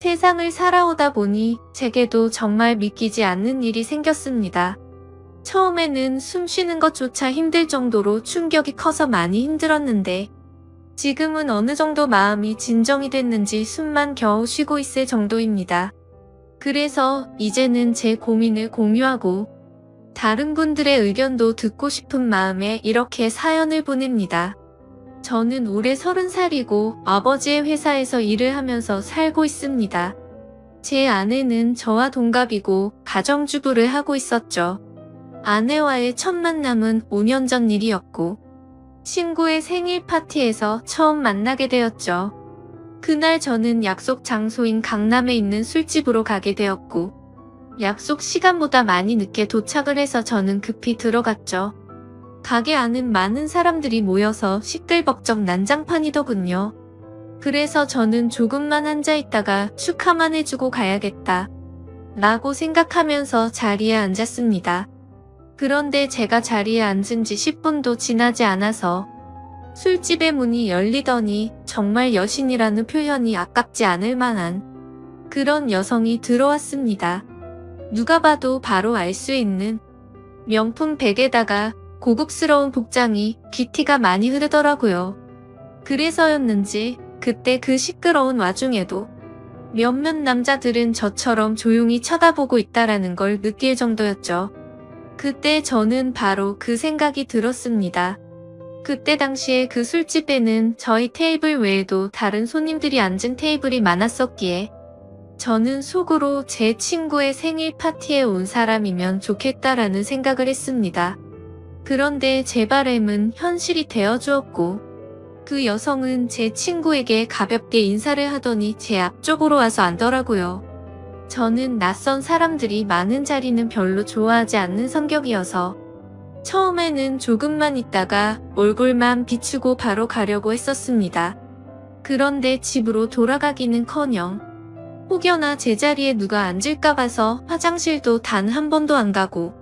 세상을 살아오다 보니 제게도 정말 믿기지 않는 일이 생겼습니다. 처음에는 숨 쉬는 것조차 힘들 정도로 충격이 커서 많이 힘들었는데 지금은 어느 정도 마음이 진정이 됐는지 숨만 겨우 쉬고 있을 정도입니다. 그래서 이제는 제 고민을 공유하고 다른 분들의 의견도 듣고 싶은 마음에 이렇게 사연을 보냅니다. 저는 올해 30살이고 아버지의 회사에서 일을 하면서 살고 있습니다. 제 아내는 저와 동갑이고 가정주부를 하고 있었죠. 아내와의 첫 만남은 5년 전 일이었고 친구의 생일 파티에서 처음 만나게 되었죠. 그날 저는 약속 장소인 강남에 있는 술집으로 가게 되었고 약속 시간보다 많이 늦게 도착을 해서 저는 급히 들어갔죠. 가게 안은 많은 사람들이 모여서 시끌벅적 난장판이더군요. 그래서 저는 조금만 앉아있다가 축하만 해주고 가야겠다 라고 생각하면서 자리에 앉았습니다. 그런데 제가 자리에 앉은 지 10분도 지나지 않아서 술집의 문이 열리더니 정말 여신이라는 표현이 아깝지 않을 만한 그런 여성이 들어왔습니다. 누가 봐도 바로 알 수 있는 명품 백에다가 고급스러운 복장이 귀티가 많이 흐르더라고요. 그래서였는지 그때 그 시끄러운 와중에도 몇몇 남자들은 저처럼 조용히 쳐다보고 있다라는 걸 느낄 정도였죠. 그때 저는 바로 그 생각이 들었습니다. 그때 당시에 그 술집에는 저희 테이블 외에도 다른 손님들이 앉은 테이블이 많았었기에 저는 속으로 제 친구의 생일 파티에 온 사람이면 좋겠다라는 생각을 했습니다. 그런데 제 바람은 현실이 되어 주었고 그 여성은 제 친구에게 가볍게 인사를 하더니 제 앞쪽으로 와서 앉더라고요. 저는 낯선 사람들이 많은 자리는 별로 좋아하지 않는 성격이어서 처음에는 조금만 있다가 얼굴만 비추고 바로 가려고 했었습니다. 그런데 집으로 돌아가기는커녕 혹여나 제자리에 누가 앉을까 봐서 화장실도 단 한 번도 안 가고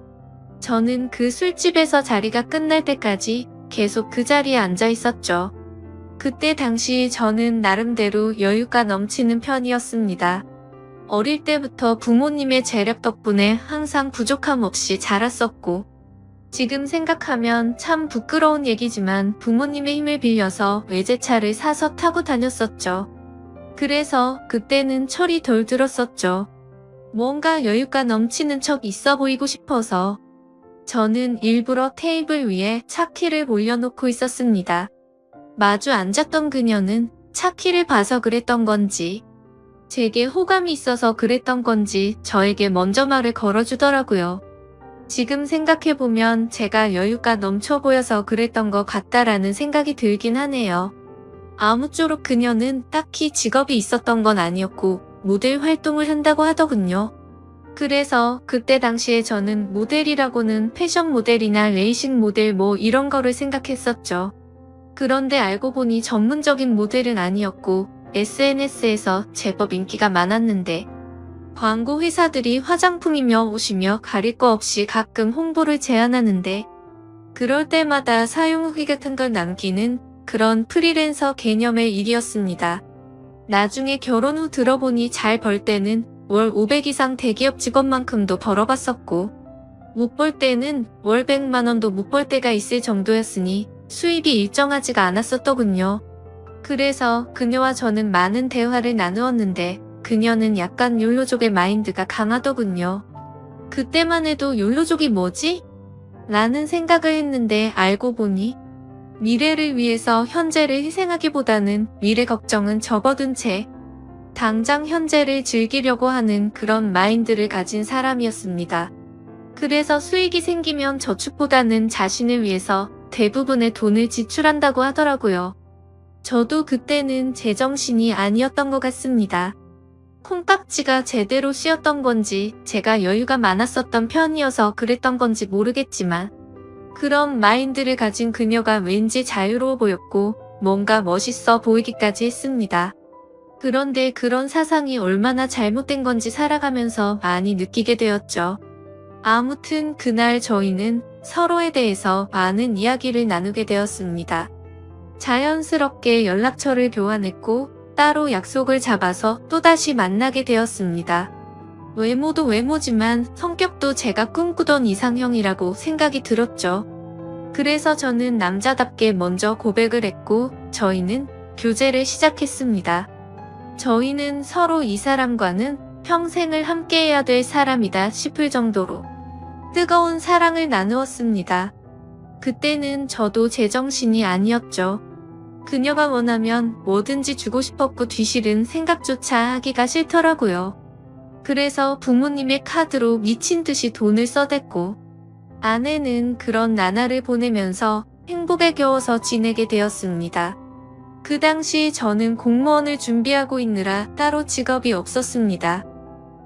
저는 그 술집에서 자리가 끝날 때까지 계속 그 자리에 앉아 있었죠. 그때 당시 저는 나름대로 여유가 넘치는 편이었습니다. 어릴 때부터 부모님의 재력 덕분에 항상 부족함 없이 자랐었고 지금 생각하면 참 부끄러운 얘기지만 부모님의 힘을 빌려서 외제차를 사서 타고 다녔었죠. 그래서 그때는 철이 덜 들었었죠. 뭔가 여유가 넘치는 척 있어 보이고 싶어서 저는 일부러 테이블 위에 차키를 올려놓고 있었습니다. 마주 앉았던 그녀는 차키를 봐서 그랬던 건지 제게 호감이 있어서 그랬던 건지 저에게 먼저 말을 걸어주더라고요. 지금 생각해보면 제가 여유가 넘쳐 보여서 그랬던 것 같다라는 생각이 들긴 하네요. 아무쪼록 그녀는 딱히 직업이 있었던 건 아니었고 모델 활동을 한다고 하더군요. 그래서 그때 당시에 저는 모델이라고는 패션 모델이나 레이싱 모델 뭐 이런 거를 생각했었죠. 그런데 알고 보니 전문적인 모델은 아니었고 SNS에서 제법 인기가 많았는데 광고 회사들이 화장품이며 옷이며 가릴 거 없이 가끔 홍보를 제안하는데 그럴 때마다 사용 후기 같은 걸 남기는 그런 프리랜서 개념의 일이었습니다. 나중에 결혼 후 들어보니 잘 벌 때는 월 500 이상 대기업 직원만큼도 벌어봤었고 못 벌 때는 월 100만 원도 못 벌 때가 있을 정도였으니 수입이 일정하지가 않았었더군요. 그래서 그녀와 저는 많은 대화를 나누었는데 그녀는 약간 욜로족의 마인드가 강하더군요. 그때만 해도 욜로족이 뭐지? 라는 생각을 했는데 알고 보니 미래를 위해서 현재를 희생하기보다는 미래 걱정은 접어둔 채 당장 현재를 즐기려고 하는 그런 마인드를 가진 사람이었습니다. 그래서 수익이 생기면 저축보다는 자신을 위해서 대부분의 돈을 지출한다고 하더라고요. 저도 그때는 제정신이 아니었던 것 같습니다. 콩깍지가 제대로 씌었던 건지 제가 여유가 많았었던 편이어서 그랬던 건지 모르겠지만 그런 마인드를 가진 그녀가 왠지 자유로워 보였고 뭔가 멋있어 보이기까지 했습니다. 그런데 그런 사상이 얼마나 잘못된 건지 살아가면서 많이 느끼게 되었죠. 아무튼 그날 저희는 서로에 대해서 많은 이야기를 나누게 되었습니다. 자연스럽게 연락처를 교환했고 따로 약속을 잡아서 또다시 만나게 되었습니다. 외모도 외모지만 성격도 제가 꿈꾸던 이상형이라고 생각이 들었죠. 그래서 저는 남자답게 먼저 고백을 했고 저희는 교제를 시작했습니다. 저희는 서로 이 사람과는 평생을 함께해야 될 사람이다 싶을 정도로 뜨거운 사랑을 나누었습니다. 그때는 저도 제정신이 아니었죠. 그녀가 원하면 뭐든지 주고 싶었고 뒤실은 생각조차 하기가 싫더라고요. 그래서 부모님의 카드로 미친 듯이 돈을 써댔고 아내는 그런 나날을 보내면서 행복에 겨워서 지내게 되었습니다. 그 당시 저는 공무원을 준비하고 있느라 따로 직업이 없었습니다.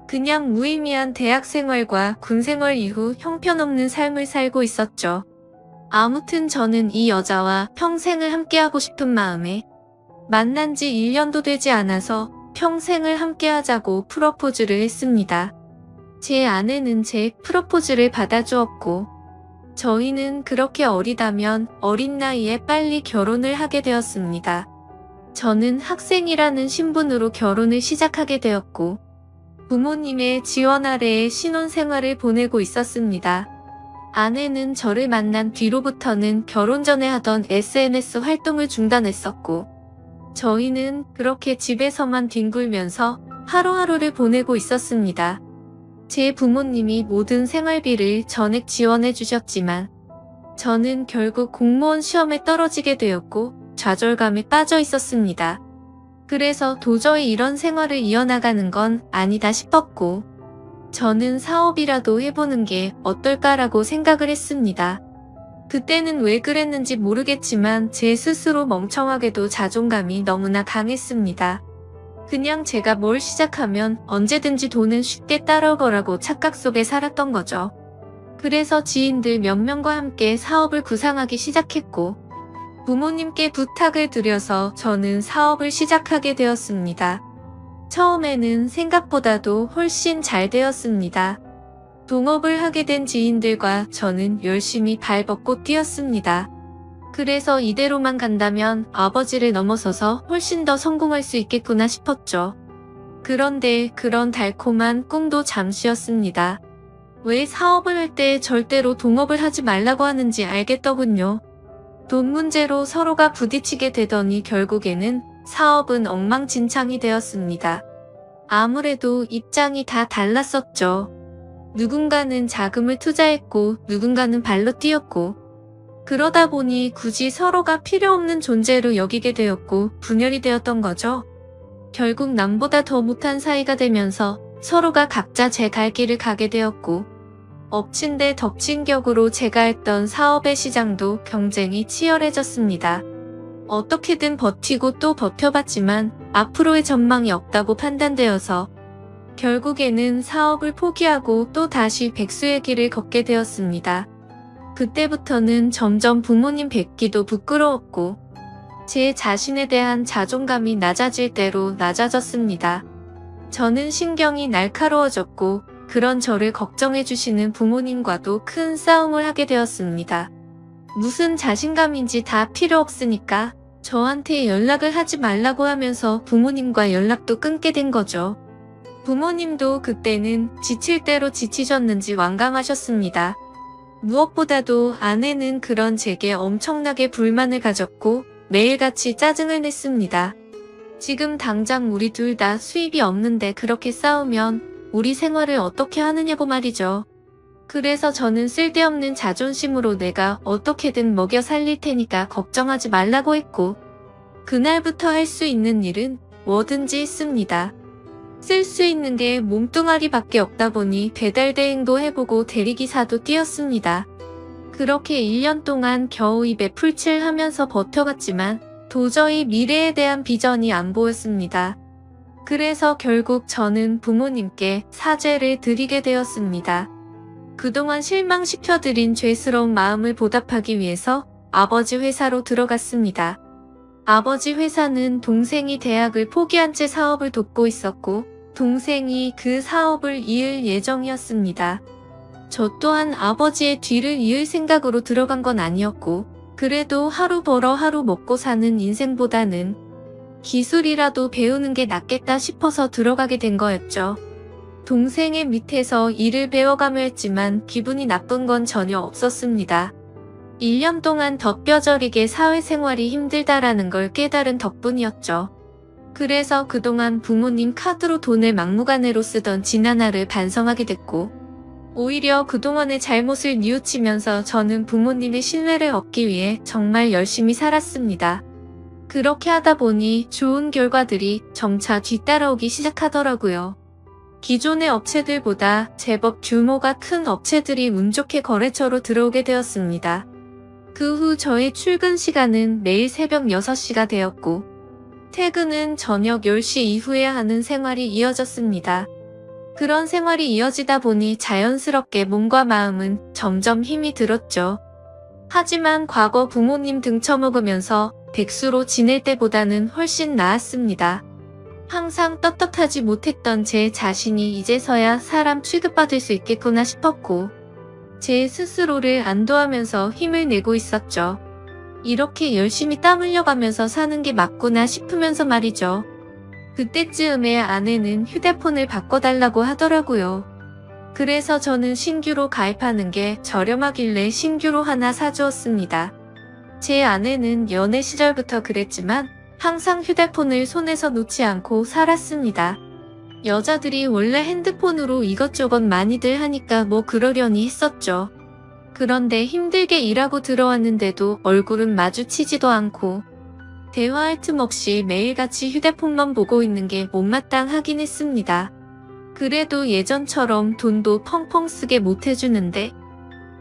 그냥 무의미한 대학 생활과 군 생활 이후 형편없는 삶을 살고 있었죠. 아무튼 저는 이 여자와 평생을 함께하고 싶은 마음에 만난 지 1년도 되지 않아서 평생을 함께하자고 프러포즈를 했습니다. 제 아내는 제 프러포즈를 받아주었고 저희는 그렇게 어리다면 어린 나이에 빨리 결혼을 하게 되었습니다. 저는 학생이라는 신분으로 결혼을 시작하게 되었고 부모님의 지원 아래에 신혼생활을 보내고 있었습니다. 아내는 저를 만난 뒤로부터는 결혼 전에 하던 SNS 활동을 중단했었고 저희는 그렇게 집에서만 뒹굴면서 하루하루를 보내고 있었습니다. 제 부모님이 모든 생활비를 전액 지원해 주셨지만 저는 결국 공무원 시험에 떨어지게 되었고 좌절감에 빠져 있었습니다. 그래서 도저히 이런 생활을 이어나가는 건 아니다 싶었고 저는 사업이라도 해보는 게 어떨까라고 생각을 했습니다. 그때는 왜 그랬는지 모르겠지만 제 스스로 멍청하게도 자존감이 너무나 강했습니다. 그냥 제가 뭘 시작하면 언제든지 돈은 쉽게 따라올 거라고 착각 속에 살았던 거죠. 그래서 지인들 몇 명과 함께 사업을 구상하기 시작했고 부모님께 부탁을 드려서 저는 사업을 시작하게 되었습니다. 처음에는 생각보다도 훨씬 잘 되었습니다. 동업을 하게 된 지인들과 저는 열심히 발벗고 뛰었습니다. 그래서 이대로만 간다면 아버지를 넘어서서 훨씬 더 성공할 수 있겠구나 싶었죠. 그런데 그런 달콤한 꿈도 잠시였습니다. 왜 사업을 할 때 절대로 동업을 하지 말라고 하는지 알겠더군요. 돈 문제로 서로가 부딪히게 되더니 결국에는 사업은 엉망진창이 되었습니다. 아무래도 입장이 다 달랐었죠. 누군가는 자금을 투자했고 누군가는 발로 뛰었고 그러다 보니 굳이 서로가 필요 없는 존재로 여기게 되었고 분열이 되었던 거죠. 결국 남보다 더 못한 사이가 되면서 서로가 각자 제 갈 길을 가게 되었고 엎친 데 덮친 격으로 제가 했던 사업의 시장도 경쟁이 치열해졌습니다. 어떻게든 버티고 또 버텨봤지만 앞으로의 전망이 없다고 판단되어서 결국에는 사업을 포기하고 또 다시 백수의 길을 걷게 되었습니다. 그때부터는 점점 부모님 뵙기도 부끄러웠고 제 자신에 대한 자존감이 낮아질 대로 낮아졌습니다. 저는 신경이 날카로워졌고 그런 저를 걱정해주시는 부모님과도 큰 싸움을 하게 되었습니다. 무슨 자신감인지 다 필요 없으니까 저한테 연락을 하지 말라고 하면서 부모님과 연락도 끊게 된 거죠. 부모님도 그때는 지칠 대로 지치셨는지 완강하셨습니다. 무엇보다도 아내는 그런 제게 엄청나게 불만을 가졌고 매일같이 짜증을 냈습니다. 지금 당장 우리 둘 다 수입이 없는데 그렇게 싸우면 우리 생활을 어떻게 하느냐고 말이죠. 그래서 저는 쓸데없는 자존심으로 내가 어떻게든 먹여 살릴 테니까 걱정하지 말라고 했고 그날부터 할 수 있는 일은 뭐든지 했습니다. 쓸 수 있는 게 몸뚱아리밖에 없다 보니 배달 대행도 해보고 대리기사도 뛰었습니다. 그렇게 1년 동안 겨우 입에 풀칠하면서 버텨갔지만 도저히 미래에 대한 비전이 안 보였습니다. 그래서 결국 저는 부모님께 사죄를 드리게 되었습니다. 그동안 실망시켜드린 죄스러운 마음을 보답하기 위해서 아버지 회사로 들어갔습니다. 아버지 회사는 동생이 대학을 포기한 채 사업을 돕고 있었고 동생이 그 사업을 이을 예정이었습니다. 저 또한 아버지의 뒤를 이을 생각으로 들어간 건 아니었고 그래도 하루 벌어 하루 먹고 사는 인생보다는 기술이라도 배우는 게 낫겠다 싶어서 들어가게 된 거였죠. 동생의 밑에서 일을 배워가며 했지만 기분이 나쁜 건 전혀 없었습니다. 1년 동안 더 뼈저리게 사회생활이 힘들다라는 걸 깨달은 덕분이었죠. 그래서 그동안 부모님 카드로 돈을 막무가내로 쓰던 지난해를 반성하게 됐고, 오히려 그동안의 잘못을 뉘우치면서 저는 부모님의 신뢰를 얻기 위해 정말 열심히 살았습니다. 그렇게 하다 보니 좋은 결과들이 점차 뒤따라오기 시작하더라고요. 기존의 업체들보다 제법 규모가 큰 업체들이 운 좋게 거래처로 들어오게 되었습니다. 그 후 저의 출근 시간은 매일 새벽 6시가 되었고, 퇴근은 저녁 10시 이후에야 하는 생활이 이어졌습니다. 그런 생활이 이어지다 보니 자연스럽게 몸과 마음은 점점 힘이 들었죠. 하지만 과거 부모님 등쳐먹으면서 백수로 지낼 때보다는 훨씬 나았습니다. 항상 떳떳하지 못했던 제 자신이 이제서야 사람 취급받을 수 있겠구나 싶었고, 제 스스로를 안도하면서 힘을 내고 있었죠. 이렇게 열심히 땀 흘려가면서 사는 게 맞구나 싶으면서 말이죠. 그때쯤에 아내는 휴대폰을 바꿔달라고 하더라고요. 그래서 저는 신규로 가입하는 게 저렴하길래 신규로 하나 사주었습니다. 제 아내는 연애 시절부터 그랬지만 항상 휴대폰을 손에서 놓지 않고 살았습니다. 여자들이 원래 핸드폰으로 이것저것 많이들 하니까 뭐 그러려니 했었죠. 그런데 힘들게 일하고 들어왔는데도 얼굴은 마주치지도 않고 대화할 틈 없이 매일같이 휴대폰만 보고 있는 게 못마땅하긴 했습니다. 그래도 예전처럼 돈도 펑펑 쓰게 못해주는데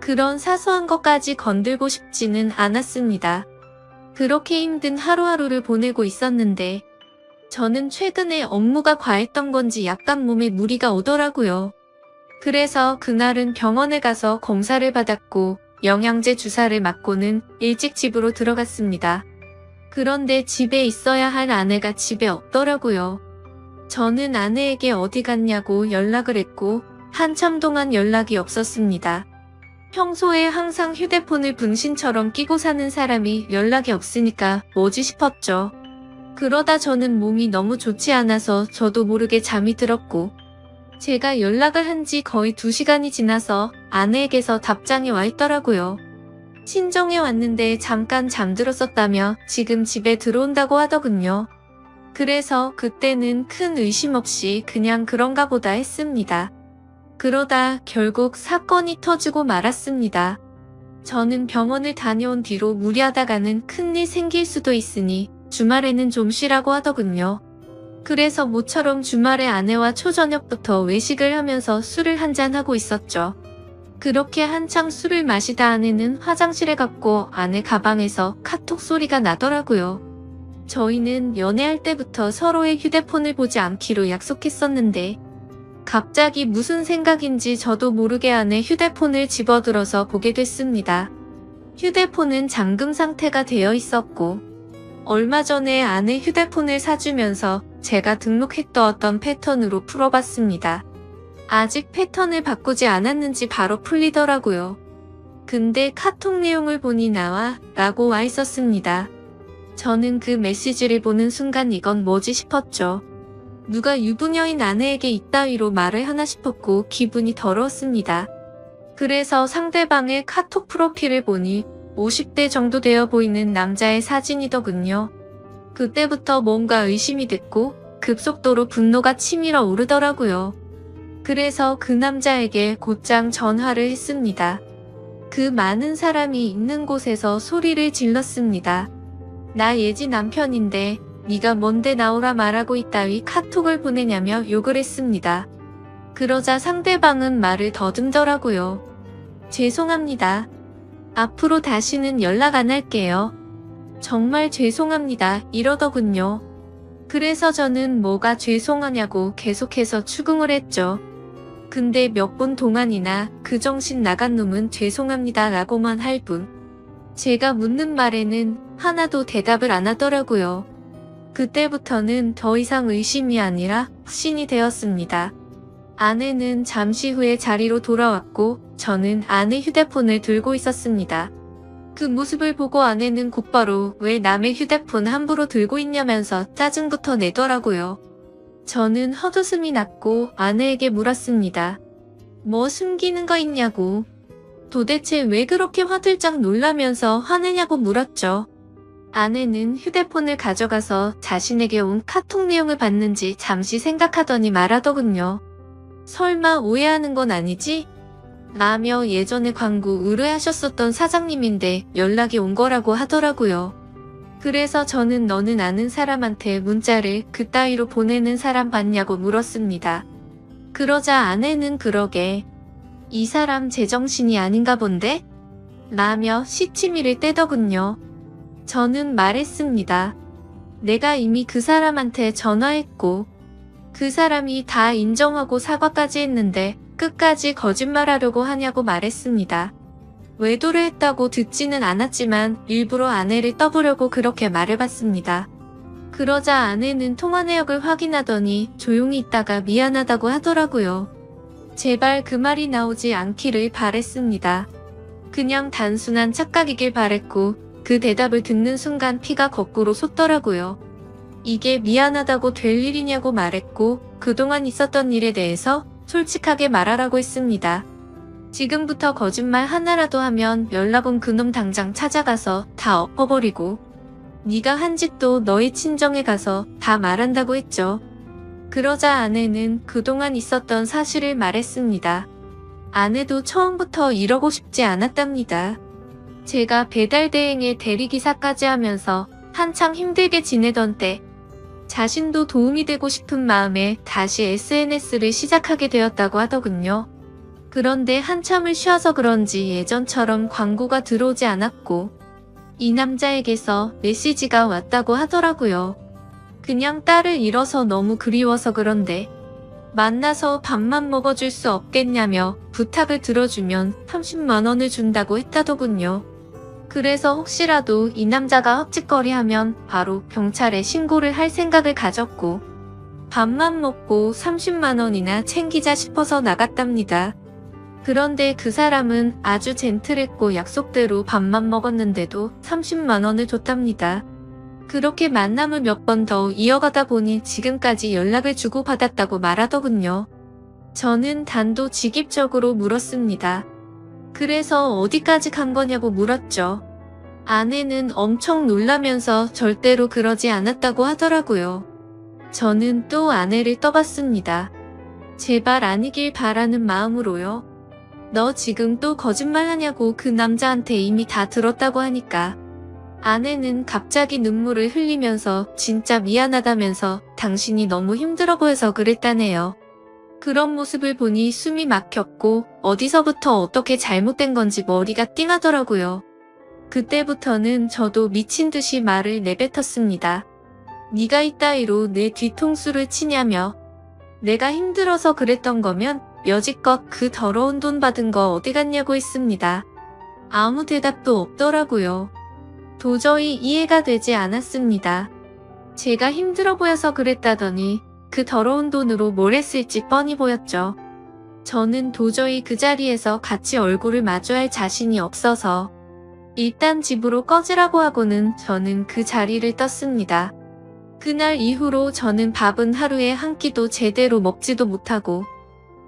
그런 사소한 것까지 건들고 싶지는 않았습니다. 그렇게 힘든 하루하루를 보내고 있었는데 저는 최근에 업무가 과했던 건지 약간 몸에 무리가 오더라고요. 그래서 그날은 병원에 가서 검사를 받았고 영양제 주사를 맞고는 일찍 집으로 들어갔습니다. 그런데 집에 있어야 할 아내가 집에 없더라고요. 저는 아내에게 어디 갔냐고 연락을 했고 한참 동안 연락이 없었습니다. 평소에 항상 휴대폰을 분신처럼 끼고 사는 사람이 연락이 없으니까 뭐지 싶었죠. 그러다 저는 몸이 너무 좋지 않아서 저도 모르게 잠이 들었고 제가 연락을 한 지 거의 2시간이 지나서 아내에게서 답장이 와 있더라고요. 친정에 왔는데 잠깐 잠들었었다며 지금 집에 들어온다고 하더군요. 그래서 그때는 큰 의심 없이 그냥 그런가 보다 했습니다. 그러다 결국 사건이 터지고 말았습니다. 저는 병원을 다녀온 뒤로 무리하다가는 큰일 생길 수도 있으니 주말에는 좀 쉬라고 하더군요. 그래서 모처럼 주말에 아내와 초저녁부터 외식을 하면서 술을 한잔하고 있었죠. 그렇게 한창 술을 마시다 아내는 화장실에 갔고 아내 가방에서 카톡 소리가 나더라고요. 저희는 연애할 때부터 서로의 휴대폰을 보지 않기로 약속했었는데 갑자기 무슨 생각인지 저도 모르게 아내 휴대폰을 집어들어서 보게 됐습니다. 휴대폰은 잠금 상태가 되어 있었고 얼마 전에 아내 휴대폰을 사주면서 제가 등록해두었던 패턴으로 풀어봤습니다. 아직 패턴을 바꾸지 않았는지 바로 풀리더라고요. 근데 카톡 내용을 보니 나와 라고 와 있었습니다. 저는 그 메시지를 보는 순간 이건 뭐지 싶었죠. 누가 유부녀인 아내에게 이따위로 말을 하나 싶었고 기분이 더러웠습니다. 그래서 상대방의 카톡 프로필을 보니 50대 정도 되어 보이는 남자의 사진이더군요. 그때부터 뭔가 의심이 됐고 급속도로 분노가 치밀어 오르더라고요. 그래서 그 남자에게 곧장 전화를 했습니다. 그 많은 사람이 있는 곳에서 소리를 질렀습니다. 나 예지 남편인데 네가 뭔데 나오라 말하고 있다위 카톡을 보내냐며 욕을 했습니다. 그러자 상대방은 말을 더듬더라고요. 죄송합니다. 앞으로 다시는 연락 안 할게요. 정말 죄송합니다. 이러더군요. 그래서 저는 뭐가 죄송하냐고 계속해서 추궁을 했죠. 근데 몇 분 동안이나 그 정신 나간 놈은 죄송합니다 라고만 할 뿐. 제가 묻는 말에는 하나도 대답을 안 하더라고요. 그때부터는 더 이상 의심이 아니라 확신이 되었습니다. 아내는 잠시 후에 자리로 돌아왔고 저는 아내 휴대폰을 들고 있었습니다. 그 모습을 보고 아내는 곧바로 왜 남의 휴대폰 함부로 들고 있냐면서 짜증부터 내더라고요. 저는 헛웃음이 났고 아내에게 물었습니다. 뭐 숨기는 거 있냐고. 도대체 왜 그렇게 화들짝 놀라면서 화내냐고 물었죠. 아내는 휴대폰을 가져가서 자신에게 온 카톡 내용을 봤는지 잠시 생각하더니 말하더군요. 설마 오해하는 건 아니지? 라며 예전에 광고 의뢰하셨었던 사장님인데 연락이 온 거라고 하더라고요. 그래서 저는 너는 아는 사람한테 문자를 그따위로 보내는 사람 봤냐고 물었습니다. 그러자 아내는 그러게. 이 사람 제정신이 아닌가 본데? 라며 시치미를 떼더군요. 저는 말했습니다. 내가 이미 그 사람한테 전화했고 그 사람이 다 인정하고 사과까지 했는데 끝까지 거짓말하려고 하냐고 말했습니다. 외도를 했다고 듣지는 않았지만 일부러 아내를 떠보려고 그렇게 말해봤습니다. 그러자 아내는 통화 내역을 확인하더니 조용히 있다가 미안하다고 하더라고요. 제발 그 말이 나오지 않기를 바랬습니다. 그냥 단순한 착각이길 바랬고 그 대답을 듣는 순간 피가 거꾸로 솟더라고요. 이게 미안하다고 될 일이냐고 말했고 그동안 있었던 일에 대해서 솔직하게 말하라고 했습니다. 지금부터 거짓말 하나라도 하면 연락 온 그놈 당장 찾아가서 다 엎어버리고 네가 한 짓도 너희 친정에 가서 다 말한다고 했죠. 그러자 아내는 그동안 있었던 사실을 말했습니다. 아내도 처음부터 이러고 싶지 않았답니다. 제가 배달 대행의 대리기사까지 하면서 한창 힘들게 지내던 때 자신도 도움이 되고 싶은 마음에 다시 SNS를 시작하게 되었다고 하더군요. 그런데 한참을 쉬어서 그런지 예전처럼 광고가 들어오지 않았고 이 남자에게서 메시지가 왔다고 하더라고요. 그냥 딸을 잃어서 너무 그리워서 그런데 만나서 밥만 먹어줄 수 없겠냐며 부탁을 들어주면 30만 원을 준다고 했다더군요. 그래서 혹시라도 이 남자가 헛짓거리하면 바로 경찰에 신고를 할 생각을 가졌고 밥만 먹고 30만 원이나 챙기자 싶어서 나갔답니다. 그런데 그 사람은 아주 젠틀했고 약속대로 밥만 먹었는데도 30만 원을 줬답니다. 그렇게 만남을 몇 번 더 이어가다 보니 지금까지 연락을 주고받았다고 말하더군요. 저는 단도직입적으로 물었습니다. 그래서 어디까지 간 거냐고 물었죠. 아내는 엄청 놀라면서 절대로 그러지 않았다고 하더라고요. 저는 또 아내를 떠봤습니다. 제발 아니길 바라는 마음으로요. 너 지금 또 거짓말하냐고 그 남자한테 이미 다 들었다고 하니까. 아내는 갑자기 눈물을 흘리면서 진짜 미안하다면서 당신이 너무 힘들어 보여서 그랬다네요. 그런 모습을 보니 숨이 막혔고 어디서부터 어떻게 잘못된 건지 머리가 띵하더라고요. 그때부터는 저도 미친 듯이 말을 내뱉었습니다. 네가 이따위로 내 뒤통수를 치냐며. 내가 힘들어서 그랬던 거면 여지껏 그 더러운 돈 받은 거 어디 갔냐고 했습니다. 아무 대답도 없더라고요. 도저히 이해가 되지 않았습니다. 제가 힘들어 보여서 그랬다더니 그 더러운 돈으로 뭘 했을지 뻔히 보였죠. 저는 도저히 그 자리에서 같이 얼굴을 마주할 자신이 없어서 일단 집으로 꺼지라고 하고는 저는 그 자리를 떴습니다. 그날 이후로 저는 밥은 하루에 한 끼도 제대로 먹지도 못하고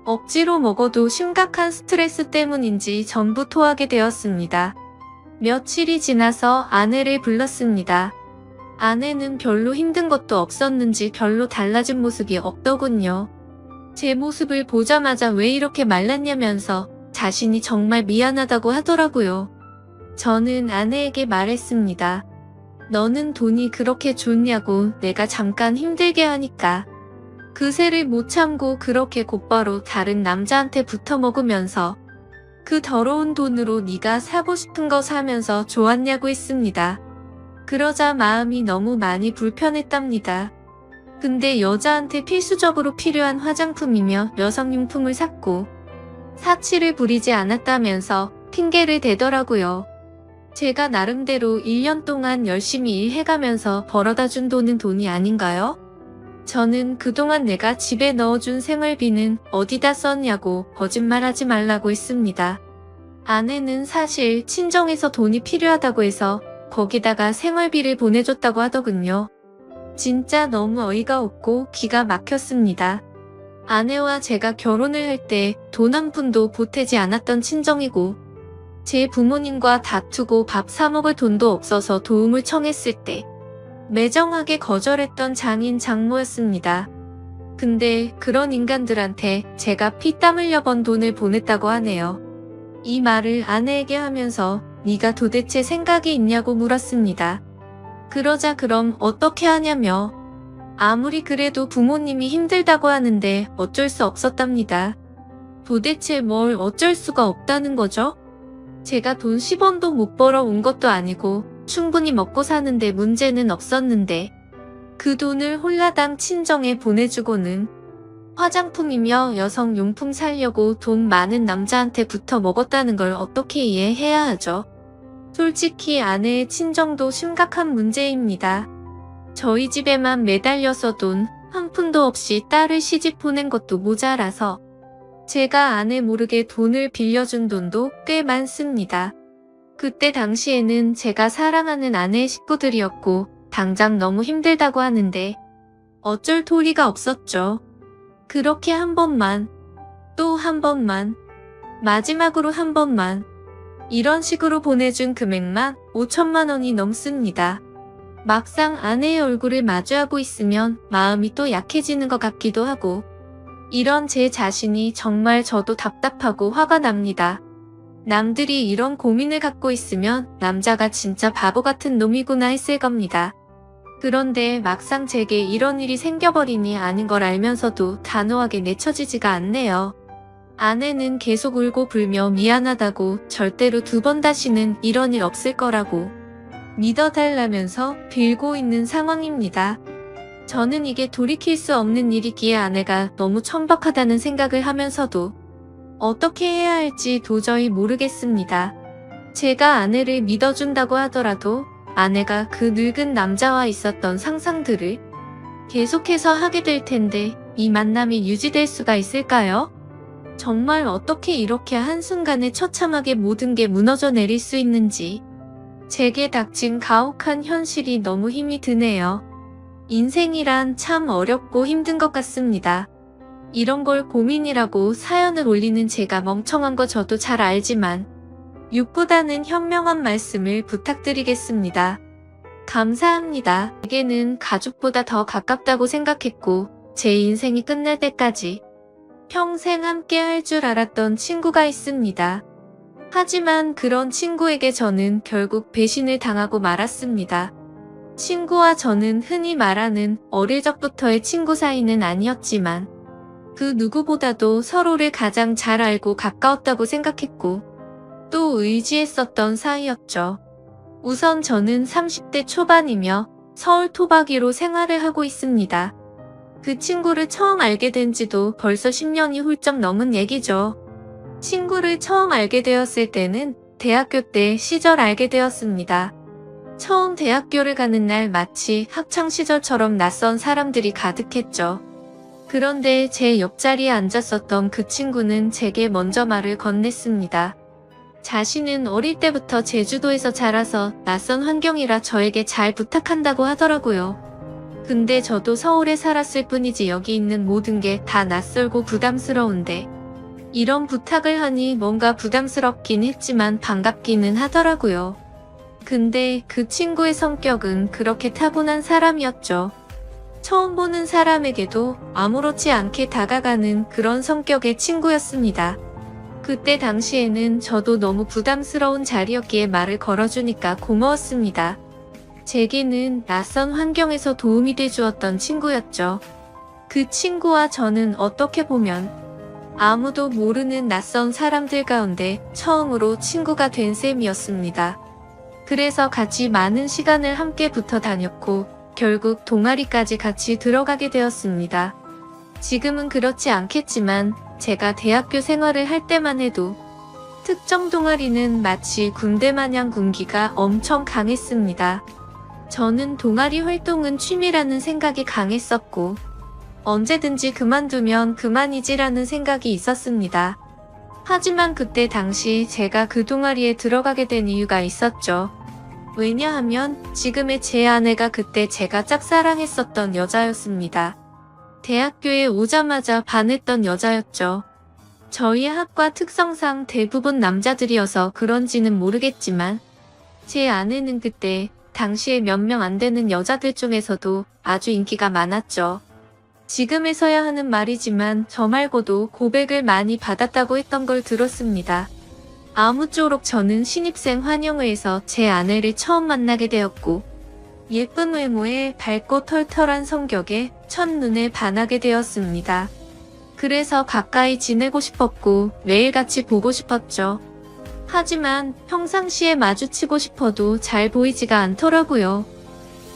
억지로 먹어도 심각한 스트레스 때문인지 전부 토하게 되었습니다. 며칠이 지나서 아내를 불렀습니다. 아내는 별로 힘든 것도 없었는지 별로 달라진 모습이 없더군요. 제 모습을 보자마자 왜 이렇게 말랐냐면서 자신이 정말 미안하다고 하더라고요. 저는 아내에게 말했습니다. 너는 돈이 그렇게 좋냐고 내가 잠깐 힘들게 하니까. 그새를 못 참고 그렇게 곧바로 다른 남자한테 붙어 먹으면서 그 더러운 돈으로 네가 사고 싶은 거 사면서 좋았냐고 했습니다. 그러자 마음이 너무 많이 불편했답니다. 근데 여자한테 필수적으로 필요한 화장품이며 여성용품을 샀고 사치를 부리지 않았다면서 핑계를 대더라고요. 제가 나름대로 1년 동안 열심히 일해가면서 벌어다 준 돈은 돈이 아닌가요? 저는 그동안 내가 집에 넣어준 생활비는 어디다 썼냐고 거짓말하지 말라고 했습니다. 아내는 사실 친정에서 돈이 필요하다고 해서 거기다가 생활비를 보내줬다고 하더군요. 진짜 너무 어이가 없고 기가 막혔습니다. 아내와 제가 결혼을 할 때 돈 한 푼도 보태지 않았던 친정이고, 제 부모님과 다투고 밥 사 먹을 돈도 없어서 도움을 청했을 때 매정하게 거절했던 장인 장모였습니다. 근데 그런 인간들한테 제가 피땀 흘려 번 돈을 보냈다고 하네요. 이 말을 아내에게 하면서 네가 도대체 생각이 있냐고 물었습니다. 그러자 그럼 어떻게 하냐며. 아무리 그래도 부모님이 힘들다고 하는데 어쩔 수 없었답니다. 도대체 뭘 어쩔 수가 없다는 거죠? 제가 돈 10원도 못 벌어 온 것도 아니고 충분히 먹고 사는데 문제는 없었는데 그 돈을 홀라당 친정에 보내주고는 화장품이며 여성용품 사려고 돈 많은 남자한테 붙어 먹었다는 걸 어떻게 이해해야 하죠? 솔직히 아내의 친정도 심각한 문제입니다. 저희 집에만 매달려서 돈 한 푼도 없이 딸을 시집 보낸 것도 모자라서 제가 아내 모르게 돈을 빌려준 돈도 꽤 많습니다. 그때 당시에는 제가 사랑하는 아내의 식구들이었고 당장 너무 힘들다고 하는데 어쩔 도리가 없었죠. 그렇게 한 번만, 또 한 번만, 마지막으로 한 번만 이런 식으로 보내준 금액만 5천만 원이 넘습니다. 막상 아내의 얼굴을 마주하고 있으면 마음이 또 약해지는 것 같기도 하고 이런 제 자신이 정말 저도 답답하고 화가 납니다. 남들이 이런 고민을 갖고 있으면 남자가 진짜 바보 같은 놈이구나 했을 겁니다. 그런데 막상 제게 이런 일이 생겨버리니 아닌 걸 알면서도 단호하게 내쳐지지가 않네요. 아내는 계속 울고 불며 미안하다고 절대로 두 번 다시는 이런 일 없을 거라고 믿어달라면서 빌고 있는 상황입니다. 저는 이게 돌이킬 수 없는 일이기에 아내가 너무 천박하다는 생각을 하면서도 어떻게 해야 할지 도저히 모르겠습니다. 제가 아내를 믿어준다고 하더라도 아내가 그 늙은 남자와 있었던 상상들을 계속해서 하게 될 텐데 이 만남이 유지될 수가 있을까요? 정말 어떻게 이렇게 한순간에 처참하게 모든 게 무너져 내릴 수 있는지 제게 닥친 가혹한 현실이 너무 힘이 드네요. 인생이란 참 어렵고 힘든 것 같습니다. 이런 걸 고민이라고 사연을 올리는 제가 멍청한 거 저도 잘 알지만 욕보다는 현명한 말씀을 부탁드리겠습니다. 감사합니다. 제게는 가족보다 더 가깝다고 생각했고 제 인생이 끝날 때까지 평생 함께 할 줄 알았던 친구가 있습니다. 하지만 그런 친구에게 저는 결국 배신을 당하고 말았습니다. 친구와 저는 흔히 말하는 어릴 적부터의 친구 사이는 아니었지만 그 누구보다도 서로를 가장 잘 알고 가까웠다고 생각했고 또 의지했었던 사이였죠. 우선 저는 30대 초반이며 서울 토박이로 생활을 하고 있습니다. 그 친구를 처음 알게 된 지도 벌써 10년이 훌쩍 넘은 얘기죠. 친구를 처음 알게 되었을 때는 대학교 때 시절 알게 되었습니다. 처음 대학교를 가는 날 마치 학창시절처럼 낯선 사람들이 가득했죠. 그런데 제 옆자리에 앉았었던 그 친구는 제게 먼저 말을 건넸습니다. 자신은 어릴 때부터 제주도에서 자라서 낯선 환경이라 저에게 잘 부탁한다고 하더라고요. 근데 저도 서울에 살았을 뿐이지 여기 있는 모든 게 다 낯설고 부담스러운데 이런 부탁을 하니 뭔가 부담스럽긴 했지만 반갑기는 하더라고요. 근데 그 친구의 성격은 그렇게 타고난 사람이었죠. 처음 보는 사람에게도 아무렇지 않게 다가가는 그런 성격의 친구였습니다. 그때 당시에는 저도 너무 부담스러운 자리였기에 말을 걸어주니까 고마웠습니다. 제게는 낯선 환경에서 도움이 돼주었던 친구였죠. 그 친구와 저는 어떻게 보면 아무도 모르는 낯선 사람들 가운데 처음으로 친구가 된 셈이었습니다. 그래서 같이 많은 시간을 함께 붙어 다녔고 결국 동아리까지 같이 들어가게 되었습니다. 지금은 그렇지 않겠지만 제가 대학교 생활을 할 때만 해도 특정 동아리는 마치 군대 마냥 군기가 엄청 강했습니다. 저는 동아리 활동은 취미라는 생각이 강했었고 언제든지 그만두면 그만이지라는 생각이 있었습니다. 하지만 그때 당시 제가 그 동아리에 들어가게 된 이유가 있었죠. 왜냐하면 지금의 제 아내가 그때 제가 짝사랑했었던 여자였습니다. 대학교에 오자마자 반했던 여자였죠. 저희 학과 특성상 대부분 남자들이어서 그런지는 모르겠지만 제 아내는 그때 당시에 몇 명 안 되는 여자들 중에서도 아주 인기가 많았죠. 지금에서야 하는 말이지만 저 말고도 고백을 많이 받았다고 했던 걸 들었습니다. 아무쪼록 저는 신입생 환영회에서 제 아내를 처음 만나게 되었고 예쁜 외모에 밝고 털털한 성격에 첫눈에 반하게 되었습니다. 그래서 가까이 지내고 싶었고 매일 같이 보고 싶었죠. 하지만 평상시에 마주치고 싶어도 잘 보이지가 않더라고요.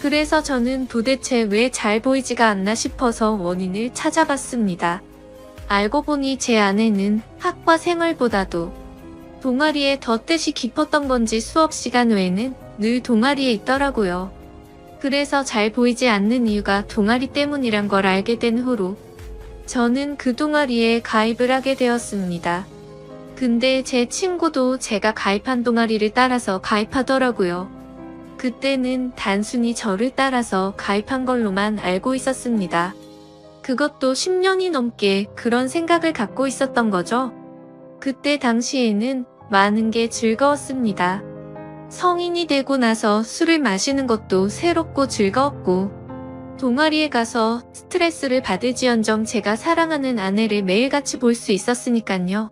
그래서 저는 도대체 왜 잘 보이지가 않나 싶어서 원인을 찾아봤습니다. 알고 보니 제 아내는 학과 생활보다도 동아리에 더 뜻이 깊었던 건지 수업 시간 외에는 늘 동아리에 있더라고요. 그래서 잘 보이지 않는 이유가 동아리 때문이란 걸 알게 된 후로 저는 그 동아리에 가입을 하게 되었습니다. 근데 제 친구도 제가 가입한 동아리를 따라서 가입하더라고요. 그때는 단순히 저를 따라서 가입한 걸로만 알고 있었습니다. 그것도 10년이 넘게 그런 생각을 갖고 있었던 거죠. 그때 당시에는 많은 게 즐거웠습니다. 성인이 되고 나서 술을 마시는 것도 새롭고 즐거웠고 동아리에 가서 스트레스를 받을지언정 제가 사랑하는 아내를 매일같이 볼 수 있었으니깐요.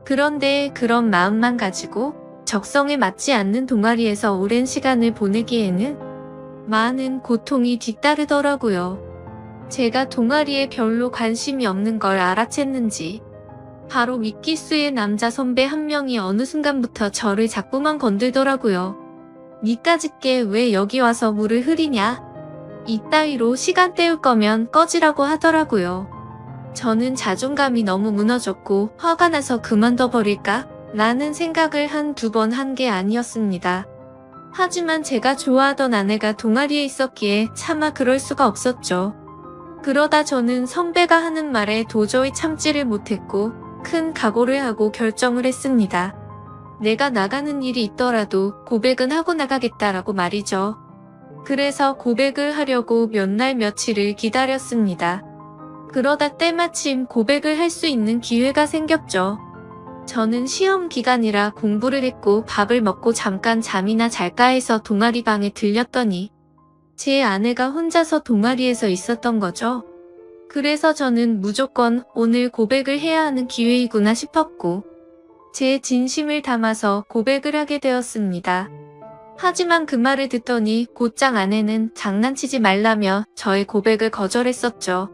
그런데 그런 마음만 가지고 적성에 맞지 않는 동아리에서 오랜 시간을 보내기에는 많은 고통이 뒤따르더라고요. 제가 동아리에 별로 관심이 없는 걸 알아챘는지 바로 미끼수의 남자 선배 한 명이 어느 순간부터 저를 자꾸만 건들더라고요. 니까짓게 왜 여기 와서 물을 흐리냐? 이따위로 시간 때울 거면 꺼지라고 하더라고요. 저는 자존감이 너무 무너졌고 화가 나서 그만둬 버릴까? 라는 생각을 한두 번 한 게 아니었습니다. 하지만 제가 좋아하던 아내가 동아리에 있었기에 차마 그럴 수가 없었죠. 그러다 저는 선배가 하는 말에 도저히 참지를 못했고 큰 각오를 하고 결정을 했습니다. 내가 나가는 일이 있더라도 고백은 하고 나가겠다라고 말이죠. 그래서 고백을 하려고 몇 날 며칠을 기다렸습니다. 그러다 때마침 고백을 할 수 있는 기회가 생겼죠. 저는 시험 기간이라 공부를 했고 밥을 먹고 잠깐 잠이나 잘까 해서 동아리 방에 들렸더니 제 아내가 혼자서 동아리에서 있었던 거죠. 그래서 저는 무조건 오늘 고백을 해야 하는 기회이구나 싶었고 제 진심을 담아서 고백을 하게 되었습니다. 하지만 그 말을 듣더니 곧장 아내는 장난치지 말라며 저의 고백을 거절했었죠.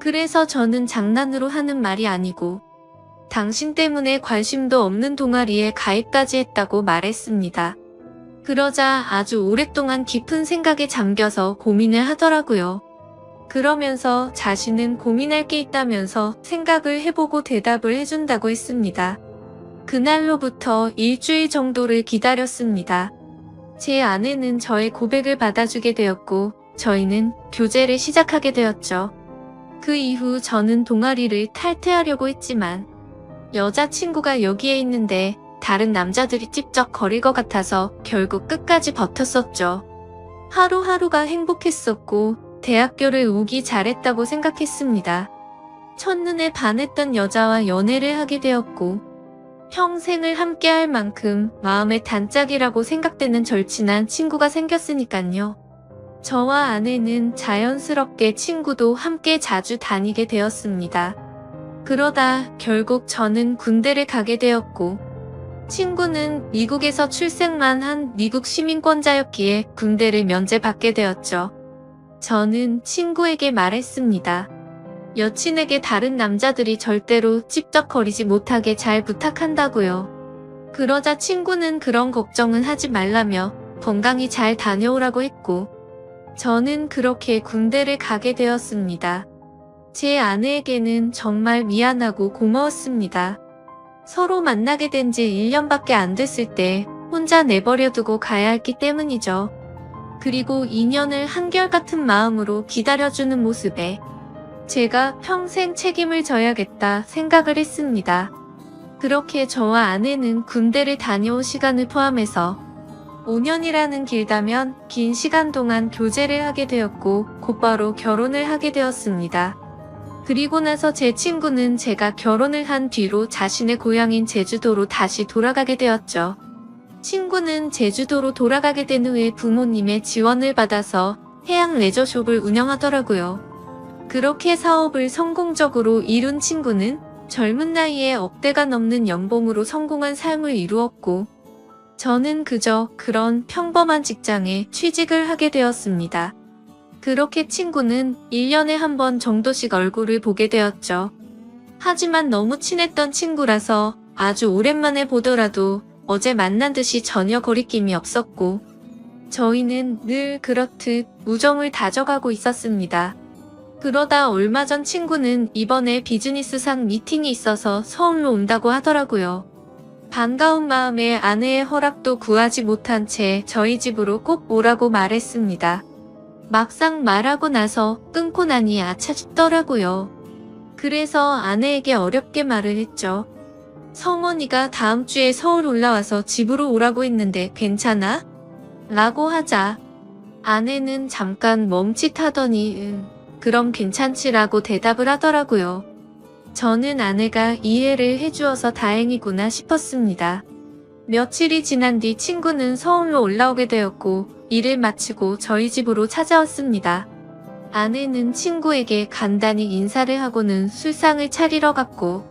그래서 저는 장난으로 하는 말이 아니고 당신 때문에 관심도 없는 동아리에 가입까지 했다고 말했습니다. 그러자 아주 오랫동안 깊은 생각에 잠겨서 고민을 하더라고요. 그러면서 자신은 고민할 게 있다면서 생각을 해보고 대답을 해준다고 했습니다. 그날로부터 일주일 정도를 기다렸습니다. 제 아내는 저의 고백을 받아주게 되었고 저희는 교제를 시작하게 되었죠. 그 이후 저는 동아리를 탈퇴하려고 했지만 여자친구가 여기에 있는데 다른 남자들이 찝쩍거릴 것 같아서 결국 끝까지 버텼었죠. 하루하루가 행복했었고 대학교를 오기 잘했다고 생각했습니다. 첫눈에 반했던 여자와 연애를 하게 되었고 평생을 함께할 만큼 마음의 단짝이라고 생각되는 절친한 친구가 생겼으니깐요. 저와 아내는 자연스럽게 친구도 함께 자주 다니게 되었습니다. 그러다 결국 저는 군대를 가게 되었고 친구는 미국에서 출생만 한 미국 시민권자였기에 군대를 면제받게 되었죠. 저는 친구에게 말했습니다. 여친에게 다른 남자들이 절대로 찝쩍거리지 못하게 잘 부탁한다고요. 그러자 친구는 그런 걱정은 하지 말라며 건강히 잘 다녀오라고 했고 저는 그렇게 군대를 가게 되었습니다. 제 아내에게는 정말 미안하고 고마웠습니다. 서로 만나게 된 지 1년밖에 안 됐을 때 혼자 내버려두고 가야 했기 때문이죠. 그리고 2년을 한결같은 마음으로 기다려주는 모습에 제가 평생 책임을 져야겠다 생각을 했습니다. 그렇게 저와 아내는 군대를 다녀온 시간을 포함해서 5년이라는 길다면 긴 시간 동안 교제를 하게 되었고 곧바로 결혼을 하게 되었습니다. 그리고 나서 제 친구는 제가 결혼을 한 뒤로 자신의 고향인 제주도로 다시 돌아가게 되었죠. 친구는 제주도로 돌아가게 된 후에 부모님의 지원을 받아서 해양 레저숍을 운영하더라고요. 그렇게 사업을 성공적으로 이룬 친구는 젊은 나이에 억대가 넘는 연봉으로 성공한 삶을 이루었고, 저는 그저 그런 평범한 직장에 취직을 하게 되었습니다. 그렇게 친구는 1년에 한 번 정도씩 얼굴을 보게 되었죠. 하지만 너무 친했던 친구라서 아주 오랜만에 보더라도 어제 만난 듯이 전혀 거리낌이 없었고, 저희는 늘 그렇듯 우정을 다져가고 있었습니다. 그러다 얼마 전 친구는 이번에 비즈니스상 미팅이 있어서 서울로 온다고 하더라고요. 반가운 마음에 아내의 허락도 구하지 못한 채 저희 집으로 꼭 오라고 말했습니다. 막상 말하고 나서 끊고 나니 아차 싶더라고요. 그래서 아내에게 어렵게 말을 했죠. 성원이가 다음 주에 서울 올라와서 집으로 오라고 했는데 괜찮아? 라고 하자 아내는 잠깐 멈칫하더니 그럼 괜찮지라고 대답을 하더라고요. 저는 아내가 이해를 해주어서 다행이구나 싶었습니다. 며칠이 지난 뒤 친구는 서울로 올라오게 되었고 일을 마치고 저희 집으로 찾아왔습니다. 아내는 친구에게 간단히 인사를 하고는 술상을 차리러 갔고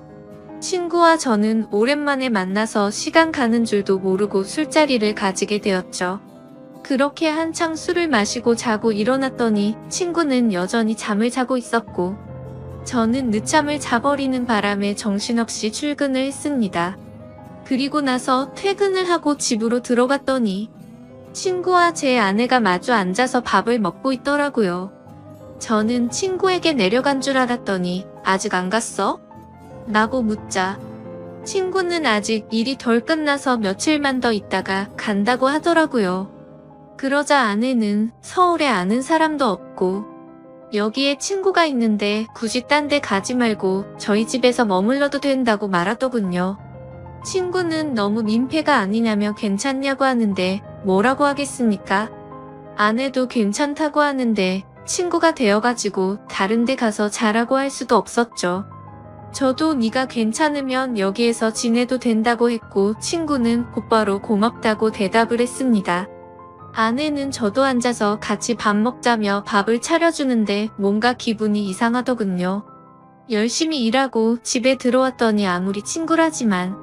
친구와 저는 오랜만에 만나서 시간 가는 줄도 모르고 술자리를 가지게 되었죠. 그렇게 한창 술을 마시고 자고 일어났더니 친구는 여전히 잠을 자고 있었고 저는 늦잠을 자버리는 바람에 정신없이 출근을 했습니다. 그리고 나서 퇴근을 하고 집으로 들어갔더니 친구와 제 아내가 마주 앉아서 밥을 먹고 있더라고요. 저는 친구에게 내려간 줄 알았더니 아직 안 갔어? 라고 묻자 친구는 아직 일이 덜 끝나서 며칠만 더 있다가 간다고 하더라고요. 그러자 아내는 서울에 아는 사람도 없고 여기에 친구가 있는데 굳이 딴 데 가지 말고 저희 집에서 머물러도 된다고 말하더군요. 친구는 너무 민폐가 아니냐며 괜찮냐고 하는데 뭐라고 하겠습니까? 아내도 괜찮다고 하는데 친구가 되어가지고 다른 데 가서 자라고 할 수도 없었죠. 저도 네가 괜찮으면 여기에서 지내도 된다고 했고 친구는 곧바로 고맙다고 대답을 했습니다. 아내는 저도 앉아서 같이 밥 먹자며 밥을 차려주는데 뭔가 기분이 이상하더군요. 열심히 일하고 집에 들어왔더니 아무리 친구라지만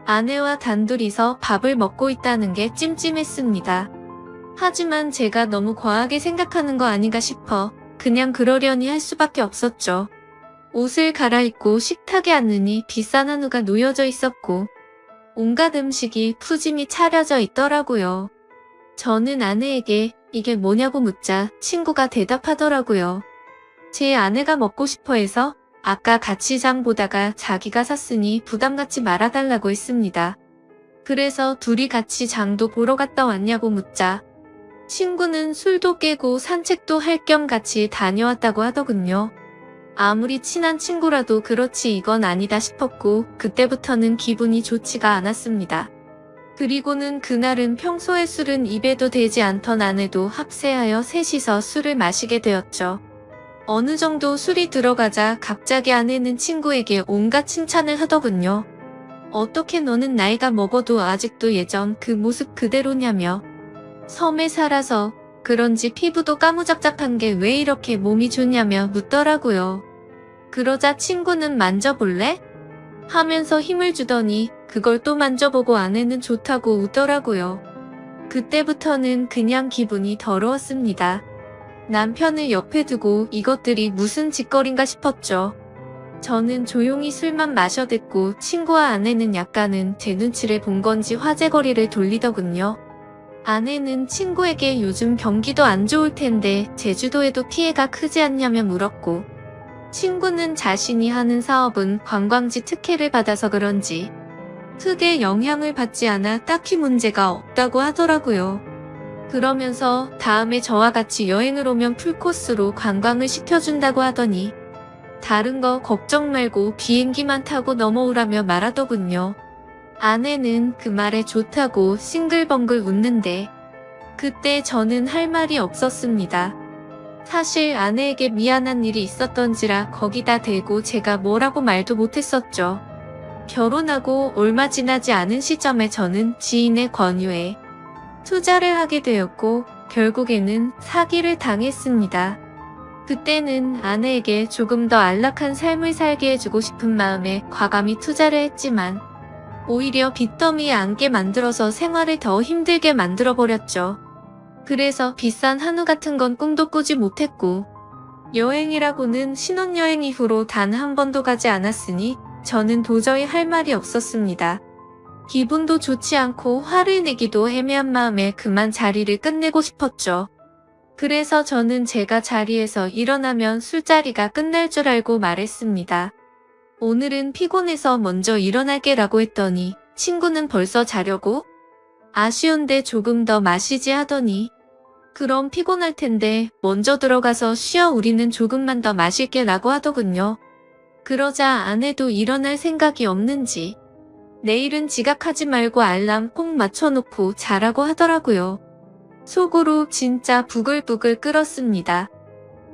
아내와 단둘이서 밥을 먹고 있다는 게 찜찜했습니다. 하지만 제가 너무 과하게 생각하는 거 아닌가 싶어 그냥 그러려니 할 수밖에 없었죠. 옷을 갈아입고 식탁에 앉으니 비싼 한우가 놓여져 있었고 온갖 음식이 푸짐히 차려져 있더라고요. 저는 아내에게 이게 뭐냐고 묻자 친구가 대답하더라고요. 제 아내가 먹고 싶어 해서 아까 같이 장 보다가 자기가 샀으니 부담 갖지 말아달라고 했습니다. 그래서 둘이 같이 장도 보러 갔다 왔냐고 묻자 친구는 술도 깨고 산책도 할 겸 같이 다녀왔다고 하더군요. 아무리 친한 친구라도 그렇지 이건 아니다 싶었고 그때부터는 기분이 좋지가 않았습니다. 그리고는 그날은 평소에 술은 입에도 대지 않던 아내도 합세하여 셋이서 술을 마시게 되었죠. 어느 정도 술이 들어가자 갑자기 아내는 친구에게 온갖 칭찬을 하더군요. 어떻게 너는 나이가 먹어도 아직도 예전 그 모습 그대로냐며 섬에 살아서 그런지 피부도 까무잡잡한 게 왜 이렇게 몸이 좋냐며 묻더라고요. 그러자 친구는 만져볼래? 하면서 힘을 주더니 그걸 또 만져보고 아내는 좋다고 웃더라고요. 그때부터는 그냥 기분이 더러웠습니다. 남편을 옆에 두고 이것들이 무슨 짓거린가 싶었죠. 저는 조용히 술만 마셔댔고 친구와 아내는 약간은 제 눈치를 본 건지 화제거리를 돌리더군요. 아내는 친구에게 요즘 경기도 안 좋을 텐데 제주도에도 피해가 크지 않냐며 물었고 친구는 자신이 하는 사업은 관광지 특혜를 받아서 그런지 크게 영향을 받지 않아 딱히 문제가 없다고 하더라고요. 그러면서 다음에 저와 같이 여행을 오면 풀코스로 관광을 시켜준다고 하더니 다른 거 걱정 말고 비행기만 타고 넘어오라며 말하더군요. 아내는 그 말에 좋다고 싱글벙글 웃는데 그때 저는 할 말이 없었습니다. 사실 아내에게 미안한 일이 있었던지라 거기다 대고 제가 뭐라고 말도 못했었죠. 결혼하고 얼마 지나지 않은 시점에 저는 지인의 권유에 투자를 하게 되었고 결국에는 사기를 당했습니다. 그때는 아내에게 조금 더 안락한 삶을 살게 해주고 싶은 마음에 과감히 투자를 했지만 오히려 빚더미에 안게 만들어서 생활을 더 힘들게 만들어버렸죠. 그래서 비싼 한우 같은 건 꿈도 꾸지 못했고 여행이라고는 신혼여행 이후로 단 한 번도 가지 않았으니 저는 도저히 할 말이 없었습니다. 기분도 좋지 않고 화를 내기도 애매한 마음에 그만 자리를 끝내고 싶었죠. 그래서 저는 제가 자리에서 일어나면 술자리가 끝날 줄 알고 말했습니다. 오늘은 피곤해서 먼저 일어날게라고 했더니 친구는 벌써 자려고? 아쉬운데 조금 더 마시지 하더니 그럼 피곤할 텐데 먼저 들어가서 쉬어 우리는 조금만 더 마실게 라고 하더군요. 그러자 아내도 일어날 생각이 없는지 내일은 지각하지 말고 알람 꼭 맞춰놓고 자라고 하더라고요. 속으로 진짜 부글부글 끓었습니다.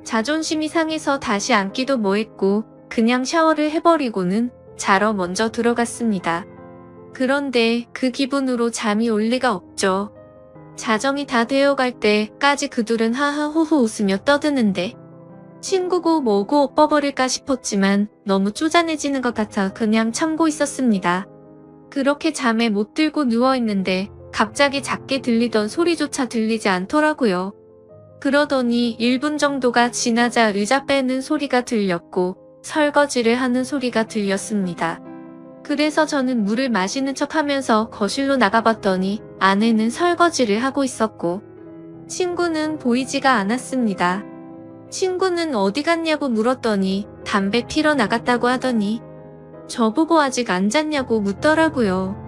자존심이 상해서 다시 앉기도 뭐했고 그냥 샤워를 해버리고는 자러 먼저 들어갔습니다. 그런데 그 기분으로 잠이 올 리가 없죠. 자정이 다 되어갈 때까지 그둘은 하하호호 웃으며 떠드는데 친구고 뭐고 뻗버릴까 싶었지만 너무 쪼잔해지는 것 같아 그냥 참고 있었습니다. 그렇게 잠에 못 들고 누워있는데 갑자기 작게 들리던 소리조차 들리지 않더라고요. 그러더니 1분 정도가 지나자 의자 빼는 소리가 들렸고 설거지를 하는 소리가 들렸습니다. 그래서 저는 물을 마시는 척 하면서 거실로 나가봤더니 아내는 설거지를 하고 있었고 친구는 보이지가 않았습니다. 친구는 어디 갔냐고 물었더니 담배 피러 나갔다고 하더니 저보고 아직 안 잤냐고 묻더라고요.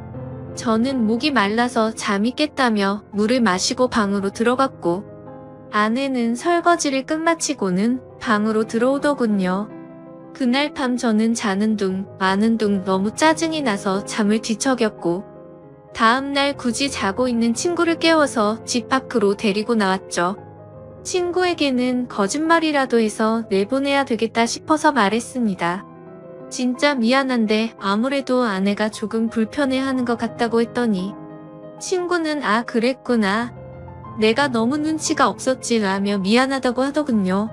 저는 목이 말라서 잠이 깼다며 물을 마시고 방으로 들어갔고 아내는 설거지를 끝마치고는 방으로 들어오더군요. 그날 밤 저는 자는 둥 마는 둥 너무 짜증이 나서 잠을 뒤척였고 다음날 굳이 자고 있는 친구를 깨워서 집 밖으로 데리고 나왔죠. 친구에게는 거짓말이라도 해서 내보내야 되겠다 싶어서 말했습니다. 진짜 미안한데 아무래도 아내가 조금 불편해하는 것 같다고 했더니 친구는 아 그랬구나. 내가 너무 눈치가 없었지 라며 미안하다고 하더군요.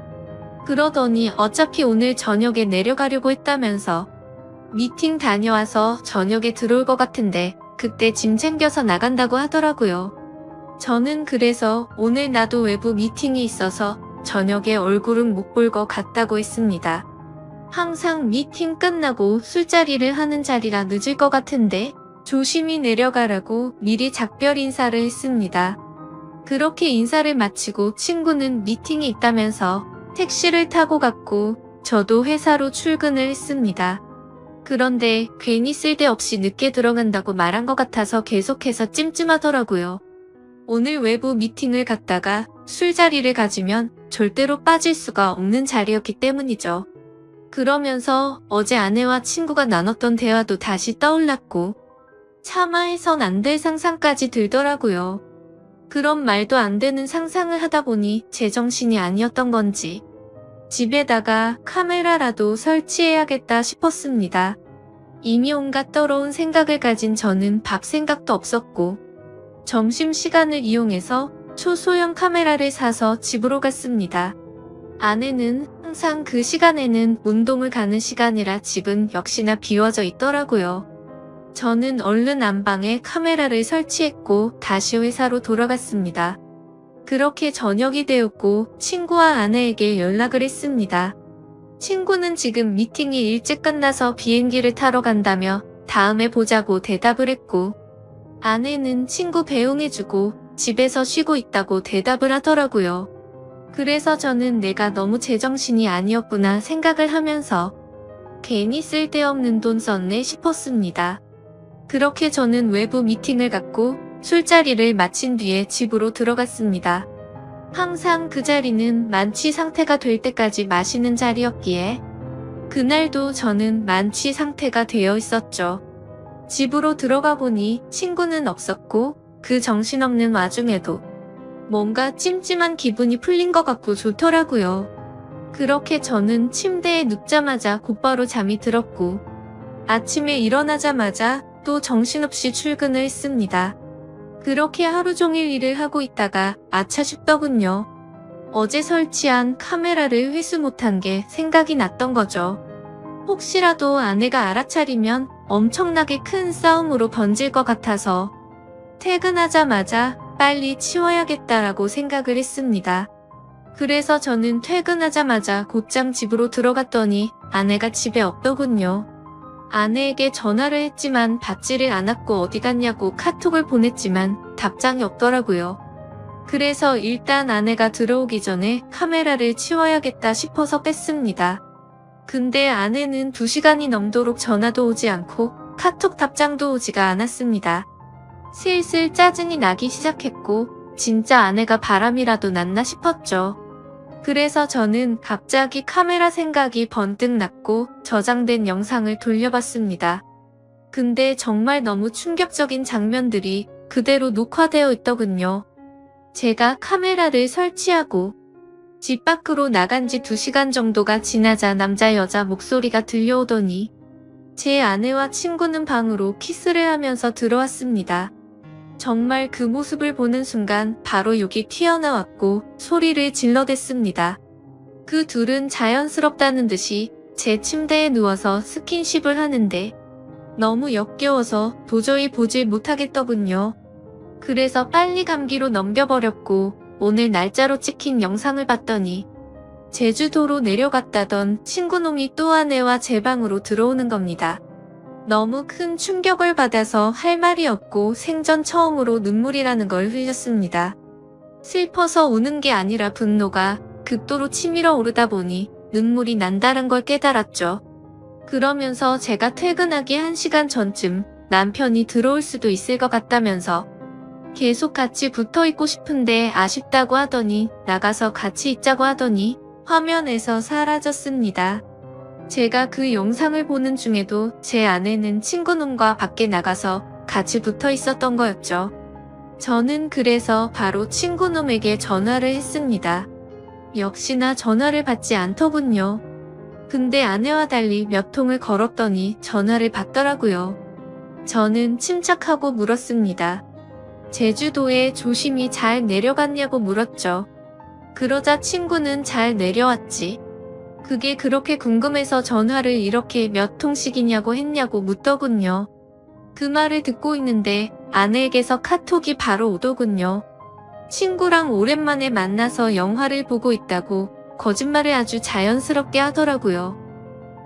그러더니 어차피 오늘 저녁에 내려가려고 했다면서 미팅 다녀와서 저녁에 들어올 것 같은데 그때 짐 챙겨서 나간다고 하더라고요. 저는 그래서 오늘 나도 외부 미팅이 있어서 저녁에 얼굴은 못 볼 것 같다고 했습니다. 항상 미팅 끝나고 술자리를 하는 자리라 늦을 것 같은데 조심히 내려가라고 미리 작별 인사를 했습니다. 그렇게 인사를 마치고 친구는 미팅이 있다면서 택시를 타고 갔고 저도 회사로 출근을 했습니다. 그런데 괜히 쓸데없이 늦게 들어간다고 말한 것 같아서 계속해서 찜찜하더라고요. 오늘 외부 미팅을 갔다가 술자리를 가지면 절대로 빠질 수가 없는 자리였기 때문이죠. 그러면서 어제 아내와 친구가 나눴던 대화도 다시 떠올랐고 차마 해선 안 될 상상까지 들더라고요. 그런 말도 안 되는 상상을 하다 보니 제정신이 아니었던 건지 집에다가 카메라라도 설치해야겠다 싶었습니다. 이미 온갖 더러운 생각을 가진 저는 밥 생각도 없었고 점심시간을 이용해서 초소형 카메라를 사서 집으로 갔습니다. 아내는 항상 그 시간에는 운동을 가는 시간이라 집은 역시나 비워져 있더라고요. 저는 얼른 안방에 카메라를 설치했고 다시 회사로 돌아갔습니다. 그렇게 저녁이 되었고 친구와 아내에게 연락을 했습니다. 친구는 지금 미팅이 일찍 끝나서 비행기를 타러 간다며 다음에 보자고 대답을 했고 아내는 친구 배웅해주고 집에서 쉬고 있다고 대답을 하더라고요. 그래서 저는 내가 너무 제정신이 아니었구나 생각을 하면서 괜히 쓸데없는 돈 썼네 싶었습니다. 그렇게 저는 외부 미팅을 갖고 술자리를 마친 뒤에 집으로 들어갔습니다. 항상 그 자리는 만취 상태가 될 때까지 마시는 자리였기에 그날도 저는 만취 상태가 되어 있었죠. 집으로 들어가 보니 친구는 없었고 그 정신없는 와중에도 뭔가 찜찜한 기분이 풀린 것 같고 좋더라고요. 그렇게 저는 침대에 눕자마자 곧바로 잠이 들었고 아침에 일어나자마자 또 정신없이 출근을 했습니다. 그렇게 하루 종일 일을 하고 있다가 아차 싶더군요. 어제 설치한 카메라를 회수 못한 게 생각이 났던 거죠. 혹시라도 아내가 알아차리면 엄청나게 큰 싸움으로 번질 것 같아서 퇴근하자마자 빨리 치워야겠다라고 생각을 했습니다. 그래서 저는 퇴근하자마자 곧장 집으로 들어갔더니 아내가 집에 없더군요. 아내에게 전화를 했지만 받지를 않았고 어디 갔냐고 카톡을 보냈지만 답장이 없더라고요. 그래서 일단 아내가 들어오기 전에 카메라를 치워야겠다 싶어서 뺐습니다. 근데 아내는 2시간이 넘도록 전화도 오지 않고 카톡 답장도 오지가 않았습니다. 슬슬 짜증이 나기 시작했고 진짜 아내가 바람이라도 났나 싶었죠. 그래서 저는 갑자기 카메라 생각이 번뜩 났고 저장된 영상을 돌려봤습니다. 근데 정말 너무 충격적인 장면들이 그대로 녹화되어 있더군요. 제가 카메라를 설치하고 집 밖으로 나간 지 2시간 정도가 지나자 남자 여자 목소리가 들려오더니 제 아내와 친구는 방으로 키스를 하면서 들어왔습니다. 정말 그 모습을 보는 순간 바로 욕이 튀어나왔고 소리를 질러댔습니다. 그 둘은 자연스럽다는 듯이 제 침대에 누워서 스킨십을 하는데 너무 역겨워서 도저히 보질 못하겠더군요. 그래서 빨리 감기로 넘겨버렸고 오늘 날짜로 찍힌 영상을 봤더니 제주도로 내려갔다던 친구놈이 또 아내와 제 방으로 들어오는 겁니다. 너무 큰 충격을 받아서 할 말이 없고 생전 처음으로 눈물이라는 걸 흘렸습니다. 슬퍼서 우는 게 아니라 분노가 극도로 치밀어 오르다 보니 눈물이 난다는 걸 깨달았죠. 그러면서 제가 퇴근하기 1시간 전쯤 남편이 들어올 수도 있을 것 같다면서 계속 같이 붙어 있고 싶은데 아쉽다고 하더니 나가서 같이 있자고 하더니 화면에서 사라졌습니다. 제가 그 영상을 보는 중에도 제 아내는 친구놈과 밖에 나가서 같이 붙어 있었던 거였죠. 저는 그래서 바로 친구놈에게 전화를 했습니다. 역시나 전화를 받지 않더군요. 근데 아내와 달리 몇 통을 걸었더니 전화를 받더라고요. 저는 침착하고 물었습니다. 제주도에 조심히 잘 내려갔냐고 물었죠. 그러자 친구는 잘 내려왔지. 그게 그렇게 궁금해서 전화를 이렇게 몇 통씩이냐고 했냐고 묻더군요. 그 말을 듣고 있는데 아내에게서 카톡이 바로 오더군요. 친구랑 오랜만에 만나서 영화를 보고 있다고 거짓말을 아주 자연스럽게 하더라고요.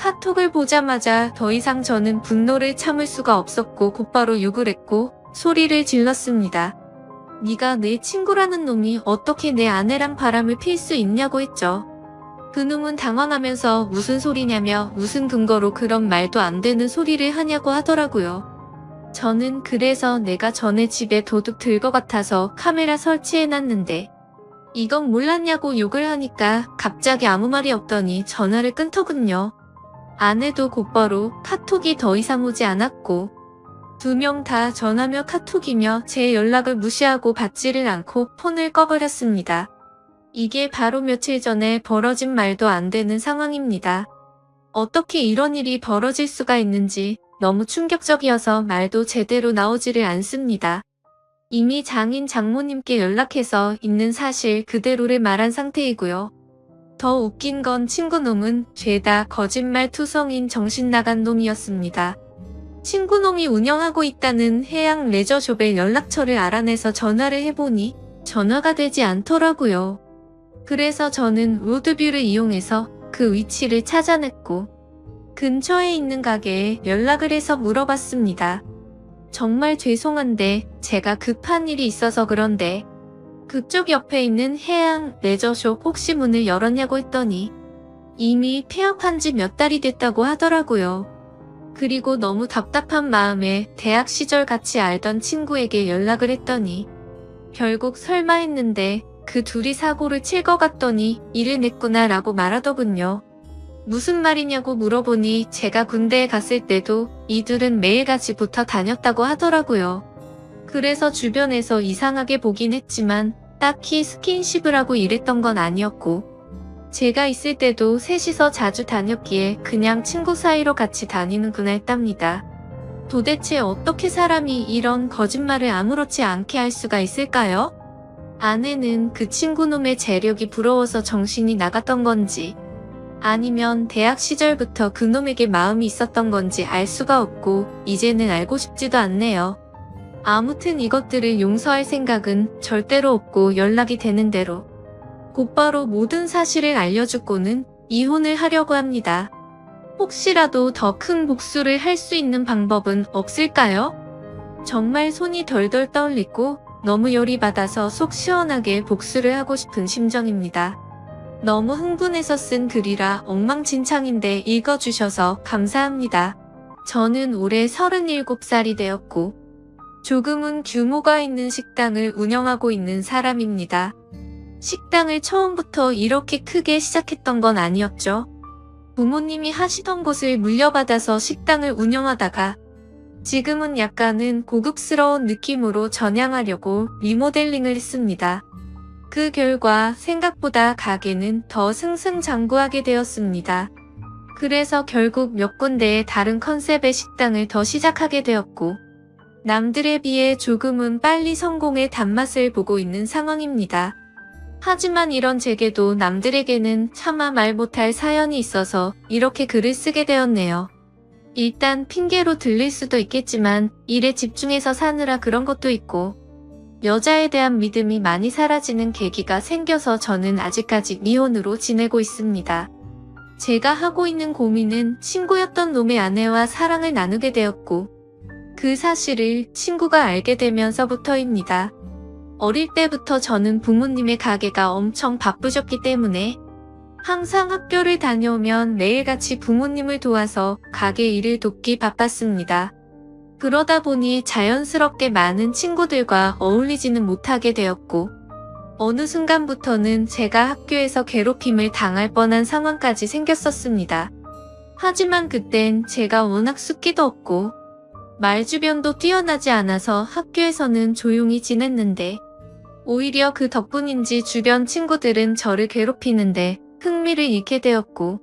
카톡을 보자마자 더 이상 저는 분노를 참을 수가 없었고 곧바로 욕을 했고 소리를 질렀습니다. 네가 내 친구라는 놈이 어떻게 내 아내랑 바람을 필 수 있냐고 했죠. 그놈은 당황하면서 무슨 소리냐며 무슨 근거로 그런 말도 안 되는 소리를 하냐고 하더라고요. 저는 그래서 내가 전에 집에 도둑 들 것 같아서 카메라 설치해놨는데 이건 몰랐냐고 욕을 하니까 갑자기 아무 말이 없더니 전화를 끊더군요. 아내도 곧바로 카톡이 더 이상 오지 않았고 2명 다 전화며 카톡이며 제 연락을 무시하고 받지를 않고 폰을 꺼버렸습니다. 이게 바로 며칠 전에 벌어진 말도 안 되는 상황입니다. 어떻게 이런 일이 벌어질 수가 있는지 너무 충격적이어서 말도 제대로 나오지를 않습니다. 이미 장인 장모님께 연락해서 있는 사실 그대로를 말한 상태이고요. 더 웃긴 건 친구놈은 죄다 거짓말 투성인 정신 나간 놈이었습니다. 친구놈이 운영하고 있다는 해양 레저숍의 연락처를 알아내서 전화를 해보니 전화가 되지 않더라고요. 그래서 저는 로드뷰를 이용해서 그 위치를 찾아냈고 근처에 있는 가게에 연락을 해서 물어봤습니다. 정말 죄송한데 제가 급한 일이 있어서 그런데 그쪽 옆에 있는 해양 레저숍 혹시 문을 열었냐고 했더니 이미 폐업한 지 몇 달이 됐다고 하더라고요. 그리고 너무 답답한 마음에 대학 시절 같이 알던 친구에게 연락을 했더니 결국 설마 했는데 그 둘이 사고를 칠 것 같더니 일을 냈구나 라고 말하더군요. 무슨 말이냐고 물어보니 제가 군대에 갔을 때도 이들은 매일같이 붙어 다녔다고 하더라고요. 그래서 주변에서 이상하게 보긴 했지만 딱히 스킨십을 하고 이랬던 건 아니었고, 제가 있을 때도 셋이서 자주 다녔기에 그냥 친구 사이로 같이 다니는구나 했답니다. 도대체 어떻게 사람이 이런 거짓말을 아무렇지 않게 할 수가 있을까요? 아내는 그 친구놈의 재력이 부러워서 정신이 나갔던 건지, 아니면 대학 시절부터 그놈에게 마음이 있었던 건지 알 수가 없고 이제는 알고 싶지도 않네요. 아무튼 이것들을 용서할 생각은 절대로 없고 연락이 되는 대로 곧바로 모든 사실을 알려주고는 이혼을 하려고 합니다. 혹시라도 더 큰 복수를 할 수 있는 방법은 없을까요? 정말 손이 덜덜 떨리고 너무 열이 받아서 속 시원하게 복수를 하고 싶은 심정입니다. 너무 흥분해서 쓴 글이라 엉망진창인데 읽어주셔서 감사합니다. 저는 올해 37살이 되었고 조금은 규모가 있는 식당을 운영하고 있는 사람입니다. 식당을 처음부터 이렇게 크게 시작했던 건 아니었죠. 부모님이 하시던 곳을 물려받아서 식당을 운영하다가 지금은 약간은 고급스러운 느낌으로 전향하려고 리모델링을 했습니다. 그 결과 생각보다 가게는 더 승승장구하게 되었습니다. 그래서 결국 몇 군데의 다른 컨셉의 식당을 더 시작하게 되었고, 남들에 비해 조금은 빨리 성공의 단맛을 보고 있는 상황입니다. 하지만 이런 제게도 남들에게는 차마 말 못할 사연이 있어서 이렇게 글을 쓰게 되었네요. 일단 핑계로 들릴 수도 있겠지만 일에 집중해서 사느라 그런 것도 있고, 여자에 대한 믿음이 많이 사라지는 계기가 생겨서 저는 아직까지 미혼으로 지내고 있습니다. 제가 하고 있는 고민은 친구였던 놈의 아내와 사랑을 나누게 되었고, 그 사실을 친구가 알게 되면서부터입니다. 어릴 때부터 저는 부모님의 가게가 엄청 바쁘셨기 때문에 항상 학교를 다녀오면 매일같이 부모님을 도와서 가게 일을 돕기 바빴습니다. 그러다 보니 자연스럽게 많은 친구들과 어울리지는 못하게 되었고, 어느 순간부터는 제가 학교에서 괴롭힘을 당할 뻔한 상황까지 생겼었습니다. 하지만 그땐 제가 워낙 숫기도 없고 말주변도 뛰어나지 않아서 학교에서는 조용히 지냈는데, 오히려 그 덕분인지 주변 친구들은 저를 괴롭히는데 흥미를 잃게 되었고,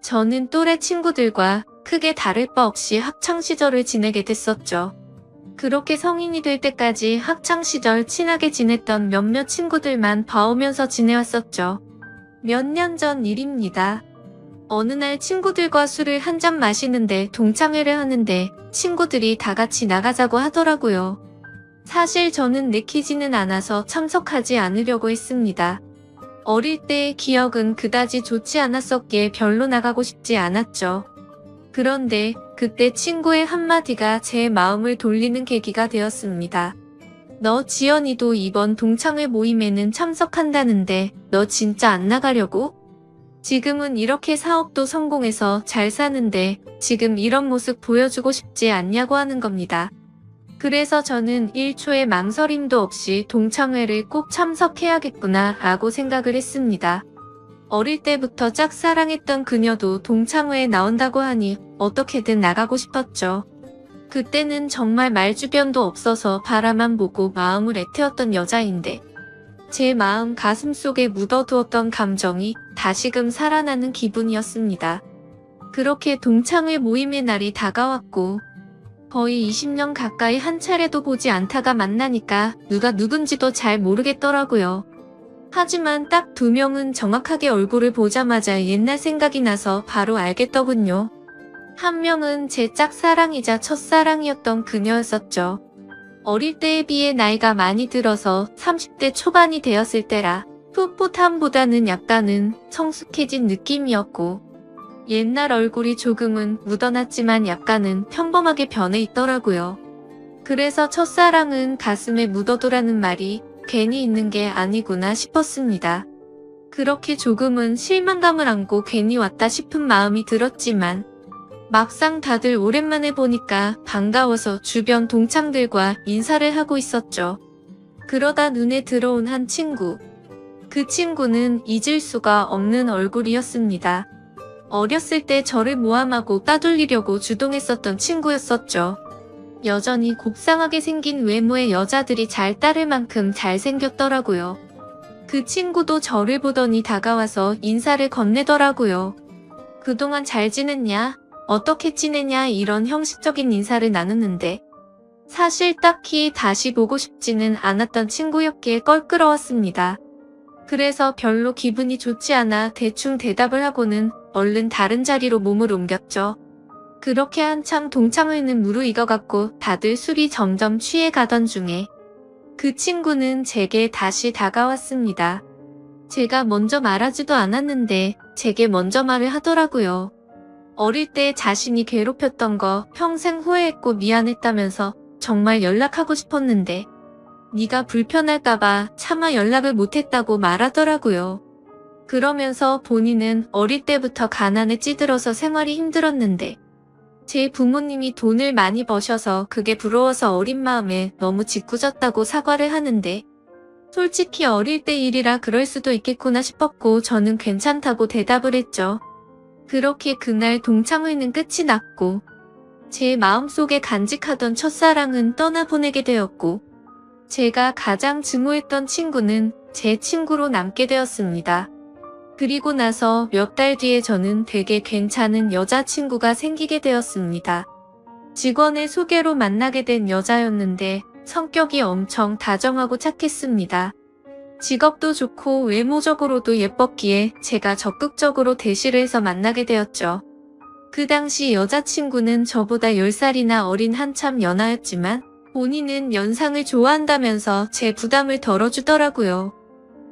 저는 또래 친구들과 크게 다를 바 없이 학창시절을 지내게 됐었죠. 그렇게 성인이 될 때까지 학창시절 친하게 지냈던 몇몇 친구들만 봐오면서 지내왔었죠. 몇 년 전 일입니다. 어느 날 친구들과 술을 한 잔 마시는데 동창회를 하는데 친구들이 다 같이 나가자고 하더라고요. 사실 저는 내키지는 않아서 참석하지 않으려고 했습니다. 어릴 때의 기억은 그다지 좋지 않았었기에 별로 나가고 싶지 않았죠. 그런데 그때 친구의 한마디가 제 마음을 돌리는 계기가 되었습니다. 너 지연이도 이번 동창회 모임에는 참석한다는데 너 진짜 안 나가려고? 지금은 이렇게 사업도 성공해서 잘 사는데 지금 이런 모습 보여주고 싶지 않냐고 하는 겁니다. 그래서 저는 1초의 망설임도 없이 동창회를 꼭 참석해야겠구나 라고 생각을 했습니다. 어릴 때부터 짝사랑했던 그녀도 동창회에 나온다고 하니 어떻게든 나가고 싶었죠. 그때는 정말 말주변도 없어서 바라만 보고 마음을 애태웠던 여자인데, 제 마음 가슴속에 묻어두었던 감정이 다시금 살아나는 기분이었습니다. 그렇게 동창회 모임의 날이 다가왔고, 거의 20년 가까이 한 차례도 보지 않다가 만나니까 누가 누군지도 잘 모르겠더라고요. 하지만 딱 2명은 정확하게 얼굴을 보자마자 옛날 생각이 나서 바로 알겠더군요. 한 명은 제 짝사랑이자 첫사랑이었던 그녀였었죠. 어릴 때에 비해 나이가 많이 들어서 30대 초반이 되었을 때라 풋풋함보다는 약간은 성숙해진 느낌이었고, 옛날 얼굴이 조금은 묻어났지만 약간은 평범하게 변해 있더라고요. 그래서 첫사랑은 가슴에 묻어두라는 말이 괜히 있는 게 아니구나 싶었습니다. 그렇게 조금은 실망감을 안고 괜히 왔다 싶은 마음이 들었지만, 막상 다들 오랜만에 보니까 반가워서 주변 동창들과 인사를 하고 있었죠. 그러다 눈에 들어온 한 친구. 그 친구는 잊을 수가 없는 얼굴이었습니다. 어렸을 때 저를 모함하고 따돌리려고 주동했었던 친구였었죠. 여전히 곱상하게 생긴 외모의 여자들이 잘 따를 만큼 잘생겼더라고요. 그 친구도 저를 보더니 다가와서 인사를 건네더라고요. 그동안 잘 지냈냐? 어떻게 지내냐? 이런 형식적인 인사를 나누는데 사실 딱히 다시 보고 싶지는 않았던 친구였기에 껄끄러웠습니다. 그래서 별로 기분이 좋지 않아 대충 대답을 하고는 얼른 다른 자리로 몸을 옮겼죠. 그렇게 한참 동창회는 무르익어갔고 다들 술이 점점 취해가던 중에 그 친구는 제게 다시 다가왔습니다. 제가 먼저 말하지도 않았는데 제게 먼저 말을 하더라고요. 어릴 때 자신이 괴롭혔던 거 평생 후회했고 미안했다면서 정말 연락하고 싶었는데 네가 불편할까봐 차마 연락을 못했다고 말하더라고요. 그러면서 본인은 어릴 때부터 가난에 찌들어서 생활이 힘들었는데 제 부모님이 돈을 많이 버셔서 그게 부러워서 어린 마음에 너무 짓궂었다고 사과를 하는데 솔직히 어릴 때 일이라 그럴 수도 있겠구나 싶었고 저는 괜찮다고 대답을 했죠. 그렇게 그날 동창회는 끝이 났고 제 마음속에 간직하던 첫사랑은 떠나보내게 되었고 제가 가장 증오했던 친구는 제 친구로 남게 되었습니다. 그리고 나서 몇 달 뒤에 저는 되게 괜찮은 여자친구가 생기게 되었습니다. 직원의 소개로 만나게 된 여자였는데 성격이 엄청 다정하고 착했습니다. 직업도 좋고 외모적으로도 예뻤기에 제가 적극적으로 대시를 해서 만나게 되었죠. 그 당시 여자친구는 저보다 10살이나 어린 한참 연하였지만 본인은 연상을 좋아한다면서 제 부담을 덜어주더라고요.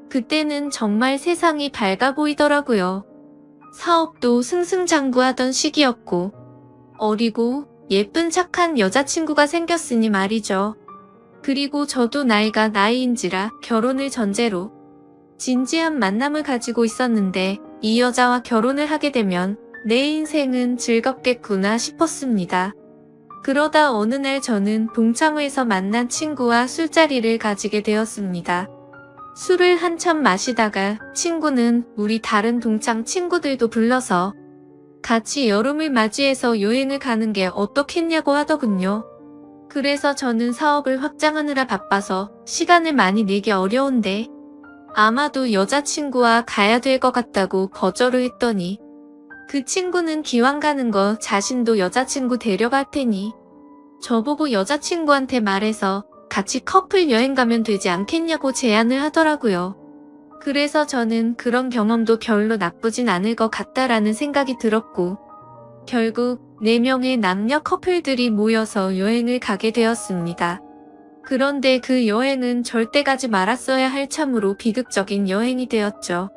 그때는 정말 세상이 밝아 보이더라고요. 사업도 승승장구하던 시기였고 어리고 예쁜 착한 여자친구가 생겼으니 말이죠. 그리고 저도 나이가 나이인지라 결혼을 전제로 진지한 만남을 가지고 있었는데 이 여자와 결혼을 하게 되면 내 인생은 즐겁겠구나 싶었습니다. 그러다 어느 날 저는 동창회에서 만난 친구와 술자리를 가지게 되었습니다. 술을 한참 마시다가 친구는 우리 다른 동창 친구들도 불러서 같이 여름을 맞이해서 여행을 가는 게 어떻겠냐고 하더군요. 그래서 저는 사업을 확장하느라 바빠서 시간을 많이 내기 어려운데 아마도 여자친구와 가야 될 것 같다고 거절을 했더니 그 친구는 기왕 가는 거 자신도 여자친구 데려갈 테니 저보고 여자친구한테 말해서 같이 커플 여행 가면 되지 않겠냐고 제안을 하더라고요. 그래서 저는 그런 경험도 별로 나쁘진 않을 것 같다라는 생각이 들었고 결국 4명의 남녀 커플들이 모여서 여행을 가게 되었습니다. 그런데 그 여행은 절대 가지 말았어야 할 참으로 비극적인 여행이 되었죠.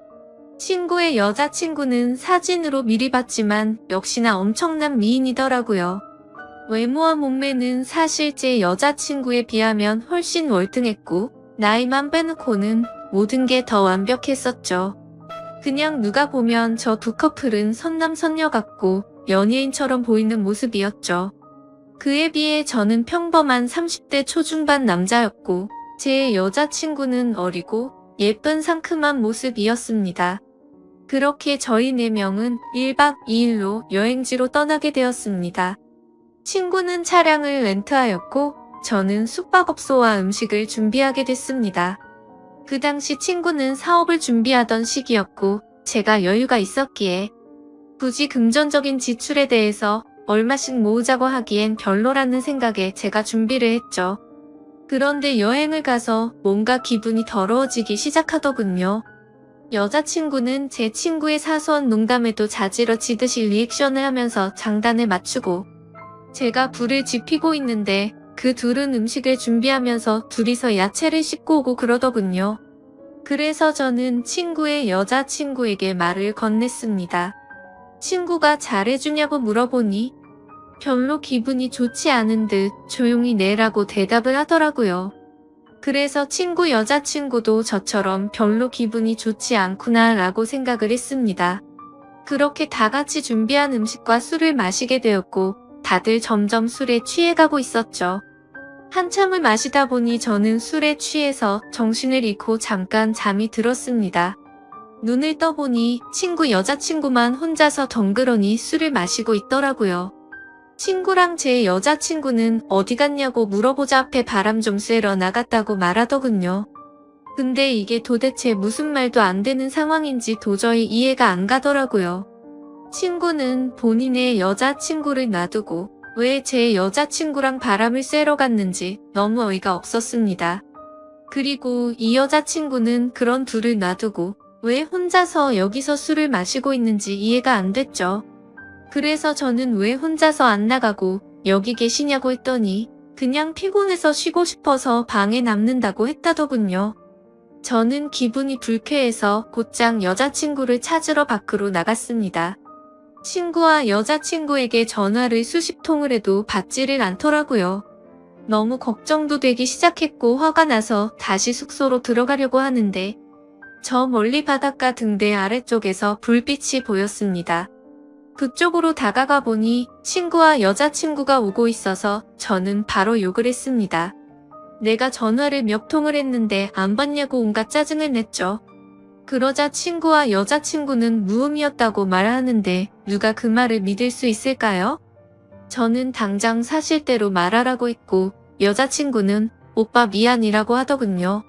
친구의 여자친구는 사진으로 미리 봤지만 역시나 엄청난 미인이더라고요. 외모와 몸매는 사실 제 여자친구에 비하면 훨씬 월등했고 나이만 빼놓고는 모든 게 더 완벽했었죠. 그냥 누가 보면 저 두 커플은 선남선녀 같고 연예인처럼 보이는 모습이었죠. 그에 비해 저는 평범한 30대 초중반 남자였고 제 여자친구는 어리고 예쁜 상큼한 모습이었습니다. 그렇게 저희 4명은 1박 2일로 여행지로 떠나게 되었습니다. 친구는 차량을 렌트하였고 저는 숙박업소와 음식을 준비하게 됐습니다. 그 당시 친구는 사업을 준비하던 시기였고 제가 여유가 있었기에 굳이 금전적인 지출에 대해서 얼마씩 모으자고 하기엔 별로라는 생각에 제가 준비를 했죠. 그런데 여행을 가서 뭔가 기분이 더러워지기 시작하더군요. 여자친구는 제 친구의 사소한 농담에도 자지러지듯이 리액션을 하면서 장단을 맞추고 제가 불을 지피고 있는데 그 둘은 음식을 준비하면서 둘이서 야채를 씻고 오고 그러더군요. 그래서 저는 친구의 여자친구에게 말을 건넸습니다. 친구가 잘해주냐고 물어보니 별로 기분이 좋지 않은 듯 조용히 내라고 대답을 하더라고요. 그래서 친구 여자친구도 저처럼 별로 기분이 좋지 않구나 라고 생각을 했습니다. 그렇게 다 같이 준비한 음식과 술을 마시게 되었고 다들 점점 술에 취해가고 있었죠. 한참을 마시다 보니 저는 술에 취해서 정신을 잃고 잠깐 잠이 들었습니다. 눈을 떠보니 친구 여자친구만 혼자서 덩그러니 술을 마시고 있더라고요. 친구랑 제 여자친구는 어디 갔냐고 물어보자 앞에 바람 좀 쐬러 나갔다고 말하더군요. 근데 이게 도대체 무슨 말도 안 되는 상황인지 도저히 이해가 안 가더라고요. 친구는 본인의 여자친구를 놔두고 왜 제 여자친구랑 바람을 쐬러 갔는지 너무 어이가 없었습니다. 그리고 이 여자친구는 그런 둘을 놔두고 왜 혼자서 여기서 술을 마시고 있는지 이해가 안 됐죠. 그래서 저는 왜 혼자서 안 나가고 여기 계시냐고 했더니 그냥 피곤해서 쉬고 싶어서 방에 남는다고 했다더군요. 저는 기분이 불쾌해서 곧장 여자친구를 찾으러 밖으로 나갔습니다. 친구와 여자친구에게 전화를 수십 통을 해도 받지를 않더라고요. 너무 걱정도 되기 시작했고 화가 나서 다시 숙소로 들어가려고 하는데 저 멀리 바닷가 등대 아래쪽에서 불빛이 보였습니다. 그쪽으로 다가가 보니 친구와 여자친구가 오고 있어서 저는 바로 욕을 했습니다. 내가 전화를 몇 통을 했는데 안 받냐고 온갖 짜증을 냈죠. 그러자 친구와 여자친구는 무음이었다고 말하는데 누가 그 말을 믿을 수 있을까요? 저는 당장 사실대로 말하라고 했고 여자친구는 오빠 미안이라고 하더군요.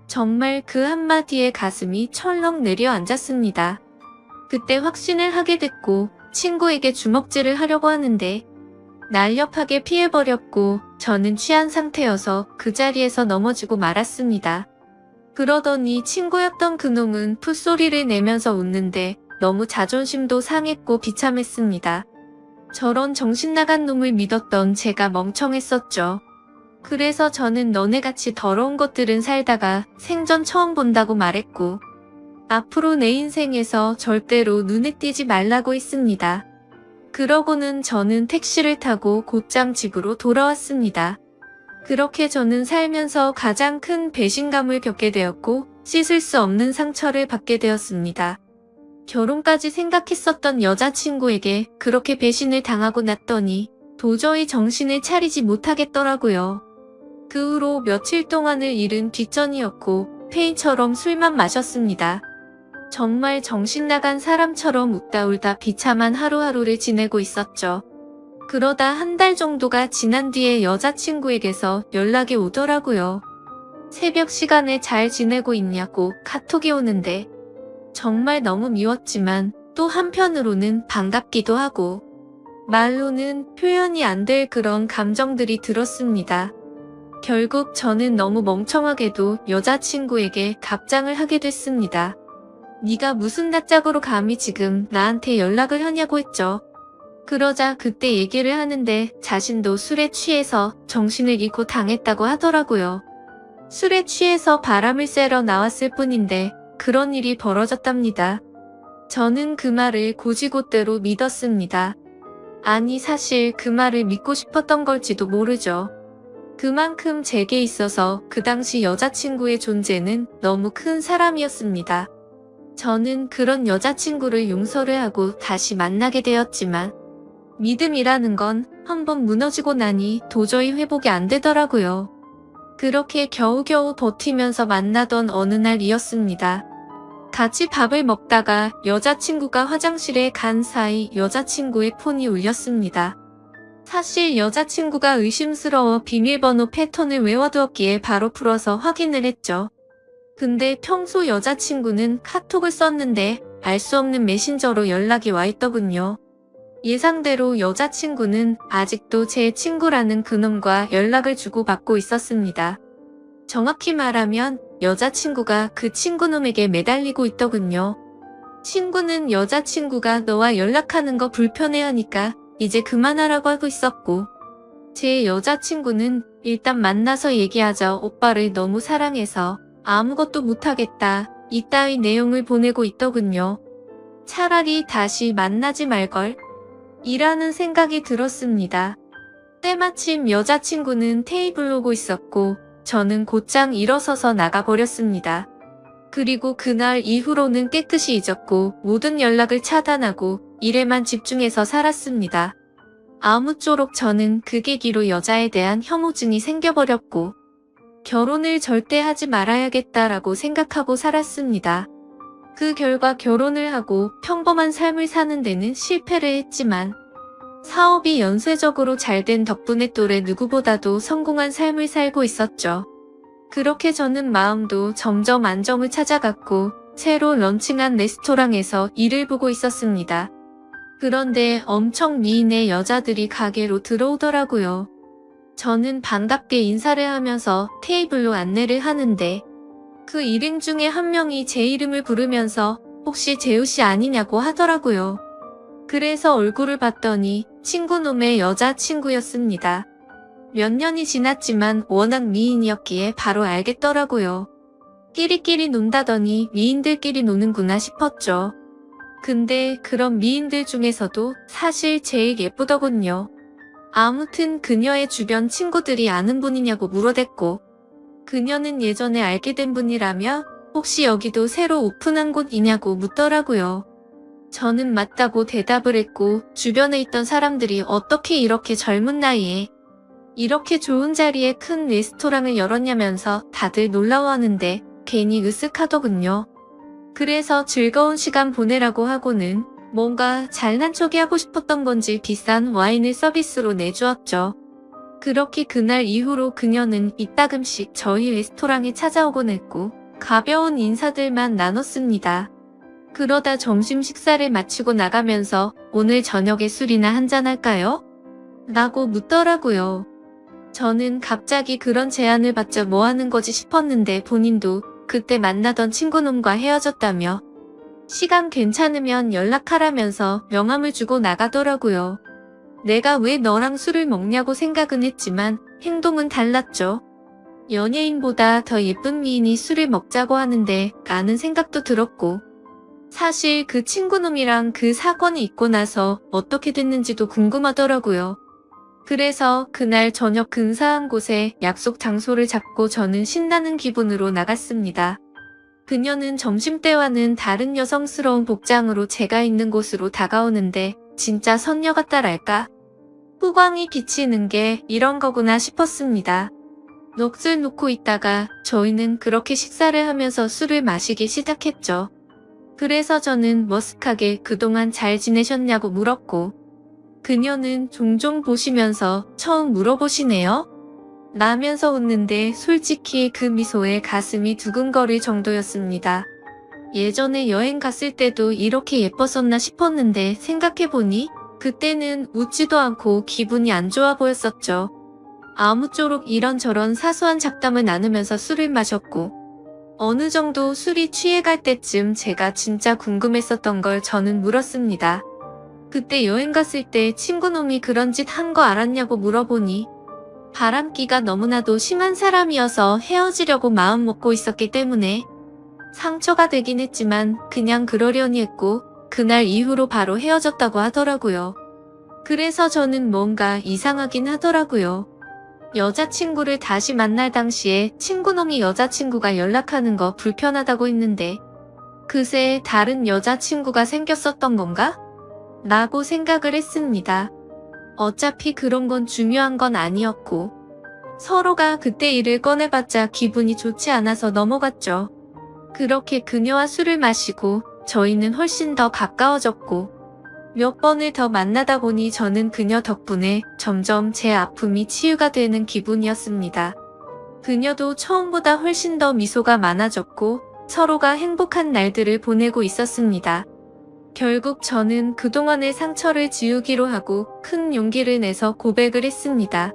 정말 그 한마디에 가슴이 철렁 내려앉았습니다. 그때 확신을 하게 됐고 친구에게 주먹질을 하려고 하는데 날렵하게 피해버렸고 저는 취한 상태여서 그 자리에서 넘어지고 말았습니다. 그러더니 친구였던 그놈은 풋소리를 내면서 웃는데 너무 자존심도 상했고 비참했습니다. 저런 정신나간 놈을 믿었던 제가 멍청했었죠. 그래서 저는 너네같이 더러운 것들은 살다가 생전 처음 본다고 말했고 앞으로 내 인생에서 절대로 눈에 띄지 말라고 했습니다. 그러고는 저는 택시를 타고 곧장 집으로 돌아왔습니다. 그렇게 저는 살면서 가장 큰 배신감을 겪게 되었고 씻을 수 없는 상처를 받게 되었습니다. 결혼까지 생각했었던 여자친구에게 그렇게 배신을 당하고 났더니 도저히 정신을 차리지 못하겠더라고요. 그 후로 며칠 동안을 일은 뒷전이었고 페인처럼 술만 마셨습니다. 정말 정신나간 사람처럼 웃다 울다 비참한 하루하루를 지내고 있었죠. 그러다 한 달 정도가 지난 뒤에 여자친구에게서 연락이 오더라고요. 새벽 시간에 잘 지내고 있냐고 카톡이 오는데 정말 너무 미웠지만 또 한편으로는 반갑기도 하고 말로는 표현이 안 될 그런 감정들이 들었습니다. 결국 저는 너무 멍청하게도 여자친구에게 답장을 하게 됐습니다. 네가 무슨 낯짝으로 감히 지금 나한테 연락을 하냐고 했죠. 그러자 그때 얘기를 하는데 자신도 술에 취해서 정신을 잃고 당했다고 하더라고요. 술에 취해서 바람을 쐬러 나왔을 뿐인데 그런 일이 벌어졌답니다. 저는 그 말을 곧이곧대로 믿었습니다. 아니 사실 그 말을 믿고 싶었던 걸지도 모르죠. 그만큼 제게 있어서 그 당시 여자친구의 존재는 너무 큰 사람이었습니다. 저는 그런 여자친구를 용서를 하고 다시 만나게 되었지만 믿음이라는 건 한번 무너지고 나니 도저히 회복이 안 되더라고요. 그렇게 겨우겨우 버티면서 만나던 어느 날이었습니다. 같이 밥을 먹다가 여자친구가 화장실에 간 사이 여자친구의 폰이 울렸습니다. 사실 여자친구가 의심스러워 비밀번호 패턴을 외워두었기에 바로 풀어서 확인을 했죠. 근데 평소 여자친구는 카톡을 썼는데 알 수 없는 메신저로 연락이 와 있더군요. 예상대로 여자친구는 아직도 제 친구라는 그놈과 연락을 주고받고 있었습니다. 정확히 말하면 여자친구가 그 친구놈에게 매달리고 있더군요. 친구는 여자친구가 너와 연락하는 거 불편해하니까 이제 그만하라고 하고 있었고 제 여자친구는 일단 만나서 얘기하자 오빠를 너무 사랑해서 아무것도 못하겠다 이따위 내용을 보내고 있더군요. 차라리 다시 만나지 말걸 이라는 생각이 들었습니다. 때마침 여자친구는 테이블 오고 있었고 저는 곧장 일어서서 나가버렸습니다. 그리고 그날 이후로는 깨끗이 잊었고 모든 연락을 차단하고 일에만 집중해서 살았습니다. 아무쪼록 저는 그 계기로 여자에 대한 혐오증이 생겨버렸고 결혼을 절대 하지 말아야겠다라고 생각하고 살았습니다. 그 결과 결혼을 하고 평범한 삶을 사는 데는 실패를 했지만 사업이 연쇄적으로 잘 된 덕분에 또래 누구보다도 성공한 삶을 살고 있었죠. 그렇게 저는 마음도 점점 안정을 찾아갔고 새로 런칭한 레스토랑에서 일을 보고 있었습니다. 그런데 엄청 미인의 여자들이 가게로 들어오더라고요. 저는 반갑게 인사를 하면서 테이블로 안내를 하는데 그 일행 중에 한 명이 제 이름을 부르면서 혹시 재우씨 아니냐고 하더라고요. 그래서 얼굴을 봤더니 친구놈의 여자친구였습니다. 몇 년이 지났지만 워낙 미인이었기에 바로 알겠더라고요. 끼리끼리 논다더니 미인들끼리 노는구나 싶었죠. 근데 그런 미인들 중에서도 사실 제일 예쁘더군요. 아무튼 그녀의 주변 친구들이 아는 분이냐고 물어댔고 그녀는 예전에 알게 된 분이라며 혹시 여기도 새로 오픈한 곳이냐고 묻더라고요. 저는 맞다고 대답을 했고 주변에 있던 사람들이 어떻게 이렇게 젊은 나이에 이렇게 좋은 자리에 큰 레스토랑을 열었냐면서 다들 놀라워하는데 괜히 으쓱하더군요. 그래서 즐거운 시간 보내라고 하고는 뭔가 잘난 척이 하고 싶었던 건지 비싼 와인을 서비스로 내주었죠. 그렇게 그날 이후로 그녀는 이따금씩 저희 레스토랑에 찾아오곤 했고 가벼운 인사들만 나눴습니다. 그러다 점심 식사를 마치고 나가면서 오늘 저녁에 술이나 한잔할까요? 라고 묻더라고요. 저는 갑자기 그런 제안을 받자 뭐 하는 거지 싶었는데 본인도 그때 만나던 친구놈과 헤어졌다며 시간 괜찮으면 연락하라면서 명함을 주고 나가더라고요. 내가 왜 너랑 술을 먹냐고 생각은 했지만 행동은 달랐죠. 연예인보다 더 예쁜 미인이 술을 먹자고 하는데 라는 생각도 들었고 사실 그 친구놈이랑 그 사건이 있고 나서 어떻게 됐는지도 궁금하더라고요. 그래서 그날 저녁 근사한 곳에 약속 장소를 잡고 저는 신나는 기분으로 나갔습니다. 그녀는 점심때와는 다른 여성스러운 복장으로 제가 있는 곳으로 다가오는데 진짜 선녀 같다랄까? 후광이 비치는 게 이런 거구나 싶었습니다. 넋을 놓고 있다가 저희는 그렇게 식사를 하면서 술을 마시기 시작했죠. 그래서 저는 머쓱하게 그동안 잘 지내셨냐고 물었고 그녀는 종종 보시면서 처음 물어보시네요. 라면서 웃는데 솔직히 그 미소에 가슴이 두근거릴 정도였습니다. 예전에 여행 갔을 때도 이렇게 예뻤었나 싶었는데 생각해보니 그때는 웃지도 않고 기분이 안 좋아 보였었죠. 아무쪼록 이런저런 사소한 잡담을 나누면서 술을 마셨고 어느 정도 술이 취해갈 때쯤 제가 진짜 궁금했었던 걸 저는 물었습니다. 그때 여행 갔을 때 친구놈이 그런 짓 한 거 알았냐고 물어보니 바람기가 너무나도 심한 사람이어서 헤어지려고 마음먹고 있었기 때문에 상처가 되긴 했지만 그냥 그러려니 했고 그날 이후로 바로 헤어졌다고 하더라고요. 그래서 저는 뭔가 이상하긴 하더라고요. 여자친구를 다시 만날 당시에 친구놈이 여자친구가 연락하는 거 불편하다고 했는데 그새 다른 여자친구가 생겼었던 건가? 라고 생각을 했습니다. 어차피 그런 건 중요한 건 아니었고 서로가 그때 일을 꺼내봤자 기분이 좋지 않아서 넘어갔죠. 그렇게 그녀와 술을 마시고 저희는 훨씬 더 가까워졌고 몇 번을 더 만나다 보니 저는 그녀 덕분에 점점 제 아픔이 치유가 되는 기분이었습니다. 그녀도 처음보다 훨씬 더 미소가 많아졌고 서로가 행복한 날들을 보내고 있었습니다. 결국 저는 그동안의 상처를 지우기로 하고 큰 용기를 내서 고백을 했습니다.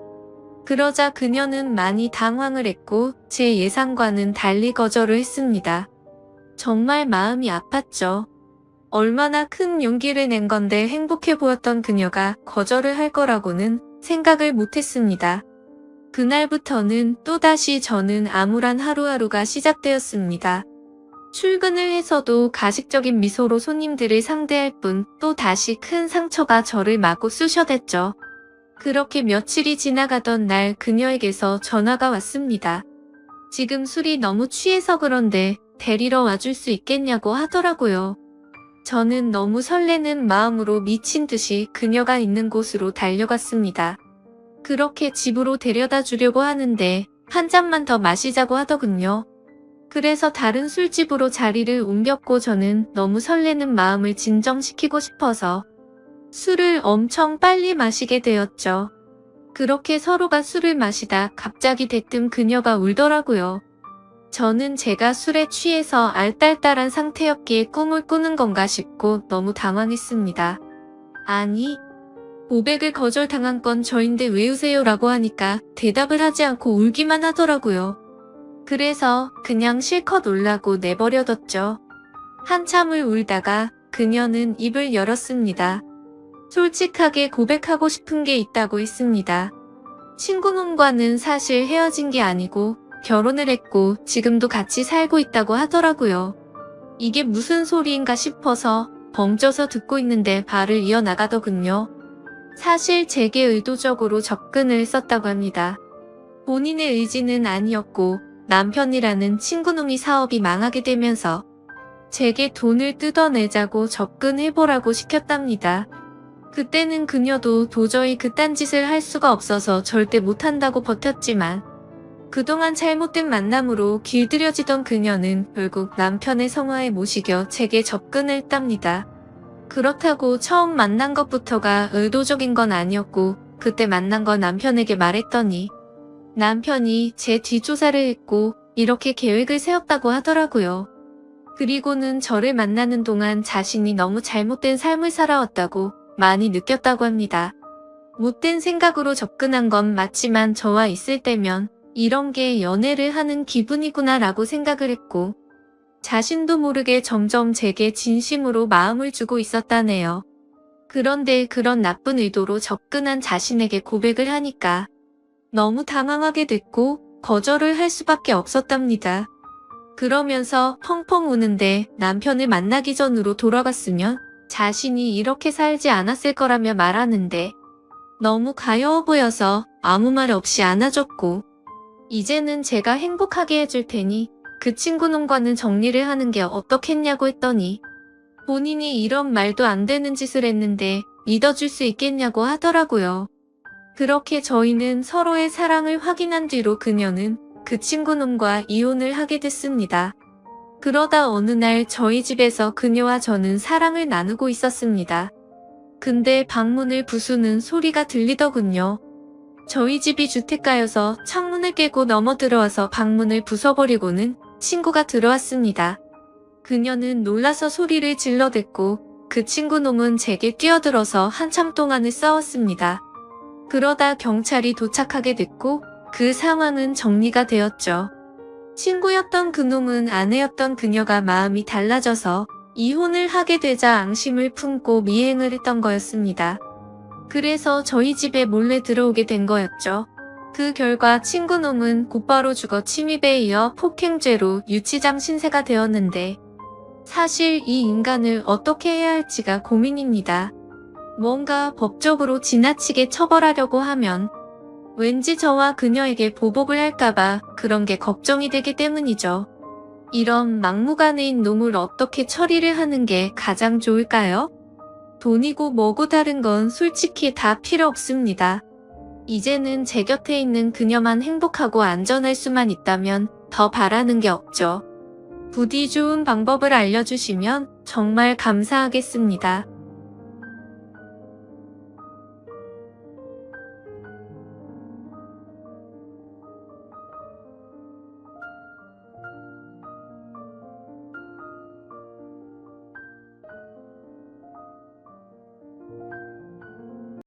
그러자 그녀는 많이 당황을 했고 제 예상과는 달리 거절을 했습니다. 정말 마음이 아팠죠. 얼마나 큰 용기를 낸 건데 행복해 보였던 그녀가 거절을 할 거라고는 생각을 못했습니다. 그날부터는 또다시 저는 암울한 하루하루가 시작되었습니다. 출근을 해서도 가식적인 미소로 손님들을 상대할 뿐 또 다시 큰 상처가 저를 마구 쑤셔댔죠. 그렇게 며칠이 지나가던 날 그녀에게서 전화가 왔습니다. 지금 술이 너무 취해서 그런데 데리러 와줄 수 있겠냐고 하더라고요. 저는 너무 설레는 마음으로 미친 듯이 그녀가 있는 곳으로 달려갔습니다. 그렇게 집으로 데려다 주려고 하는데 한 잔만 더 마시자고 하더군요. 그래서 다른 술집으로 자리를 옮겼고 저는 너무 설레는 마음을 진정시키고 싶어서 술을 엄청 빨리 마시게 되었죠. 그렇게 서로가 술을 마시다 갑자기 대뜸 그녀가 울더라고요. 저는 제가 술에 취해서 알딸딸한 상태였기에 꿈을 꾸는 건가 싶고 너무 당황했습니다. 아니, 고백을 거절당한 건 저인데 왜 우세요라고 하니까 대답을 하지 않고 울기만 하더라고요. 그래서 그냥 실컷 울라고 내버려뒀죠. 한참을 울다가 그녀는 입을 열었습니다. 솔직하게 고백하고 싶은 게 있다고 했습니다. 친구놈과는 사실 헤어진 게 아니고 결혼을 했고 지금도 같이 살고 있다고 하더라고요. 이게 무슨 소리인가 싶어서 벙쪄서 듣고 있는데 말을 이어나가더군요. 사실 제게 의도적으로 접근을 했었다고 합니다. 본인의 의지는 아니었고 남편이라는 친구놈이 사업이 망하게 되면서 제게 돈을 뜯어내자고 접근해보라고 시켰답니다. 그때는 그녀도 도저히 그딴 짓을 할 수가 없어서 절대 못한다고 버텼지만 그동안 잘못된 만남으로 길들여지던 그녀는 결국 남편의 성화에 못 이겨 제게 접근을 했답니다. 그렇다고 처음 만난 것부터가 의도적인 건 아니었고 그때 만난 건 남편에게 말했더니 남편이 제 뒷조사를 했고 이렇게 계획을 세웠다고 하더라고요. 그리고는 저를 만나는 동안 자신이 너무 잘못된 삶을 살아왔다고 많이 느꼈다고 합니다. 못된 생각으로 접근한 건 맞지만 저와 있을 때면 이런 게 연애를 하는 기분이구나 라고 생각을 했고 자신도 모르게 점점 제게 진심으로 마음을 주고 있었다네요. 그런데 그런 나쁜 의도로 접근한 자신에게 고백을 하니까 너무 당황하게 됐고 거절을 할 수밖에 없었답니다. 그러면서 펑펑 우는데 남편을 만나기 전으로 돌아갔으면 자신이 이렇게 살지 않았을 거라며 말하는데 너무 가여워 보여서 아무 말 없이 안아줬고 이제는 제가 행복하게 해줄 테니 그 친구놈과는 정리를 하는 게 어떻겠냐고 했더니 본인이 이런 말도 안 되는 짓을 했는데 믿어줄 수 있겠냐고 하더라고요. 그렇게 저희는 서로의 사랑을 확인한 뒤로 그녀는 그 친구놈과 이혼을 하게 됐습니다. 그러다 어느 날 저희 집에서 그녀와 저는 사랑을 나누고 있었습니다. 근데 방문을 부수는 소리가 들리더군요. 저희 집이 주택가여서 창문을 깨고 넘어 들어와서 방문을 부숴버리고는 친구가 들어왔습니다. 그녀는 놀라서 소리를 질러댔고 그 친구놈은 제게 뛰어들어서 한참 동안을 싸웠습니다. 그러다 경찰이 도착하게 됐고 그 상황은 정리가 되었죠. 친구였던 그놈은 아내였던 그녀가 마음이 달라져서 이혼을 하게 되자 앙심을 품고 미행을 했던 거였습니다. 그래서 저희 집에 몰래 들어오게 된 거였죠. 그 결과 친구놈은 곧바로 죽어 침입에 이어 폭행죄로 유치장 신세가 되었는데 사실 이 인간을 어떻게 해야 할지가 고민입니다. 뭔가 법적으로 지나치게 처벌하려고 하면 왠지 저와 그녀에게 보복을 할까봐 그런 게 걱정이 되기 때문이죠. 이런 막무가내인 놈을 어떻게 처리를 하는 게 가장 좋을까요? 돈이고 뭐고 다른 건 솔직히 다 필요 없습니다. 이제는 제 곁에 있는 그녀만 행복하고 안전할 수만 있다면 더 바라는 게 없죠. 부디 좋은 방법을 알려주시면 정말 감사하겠습니다.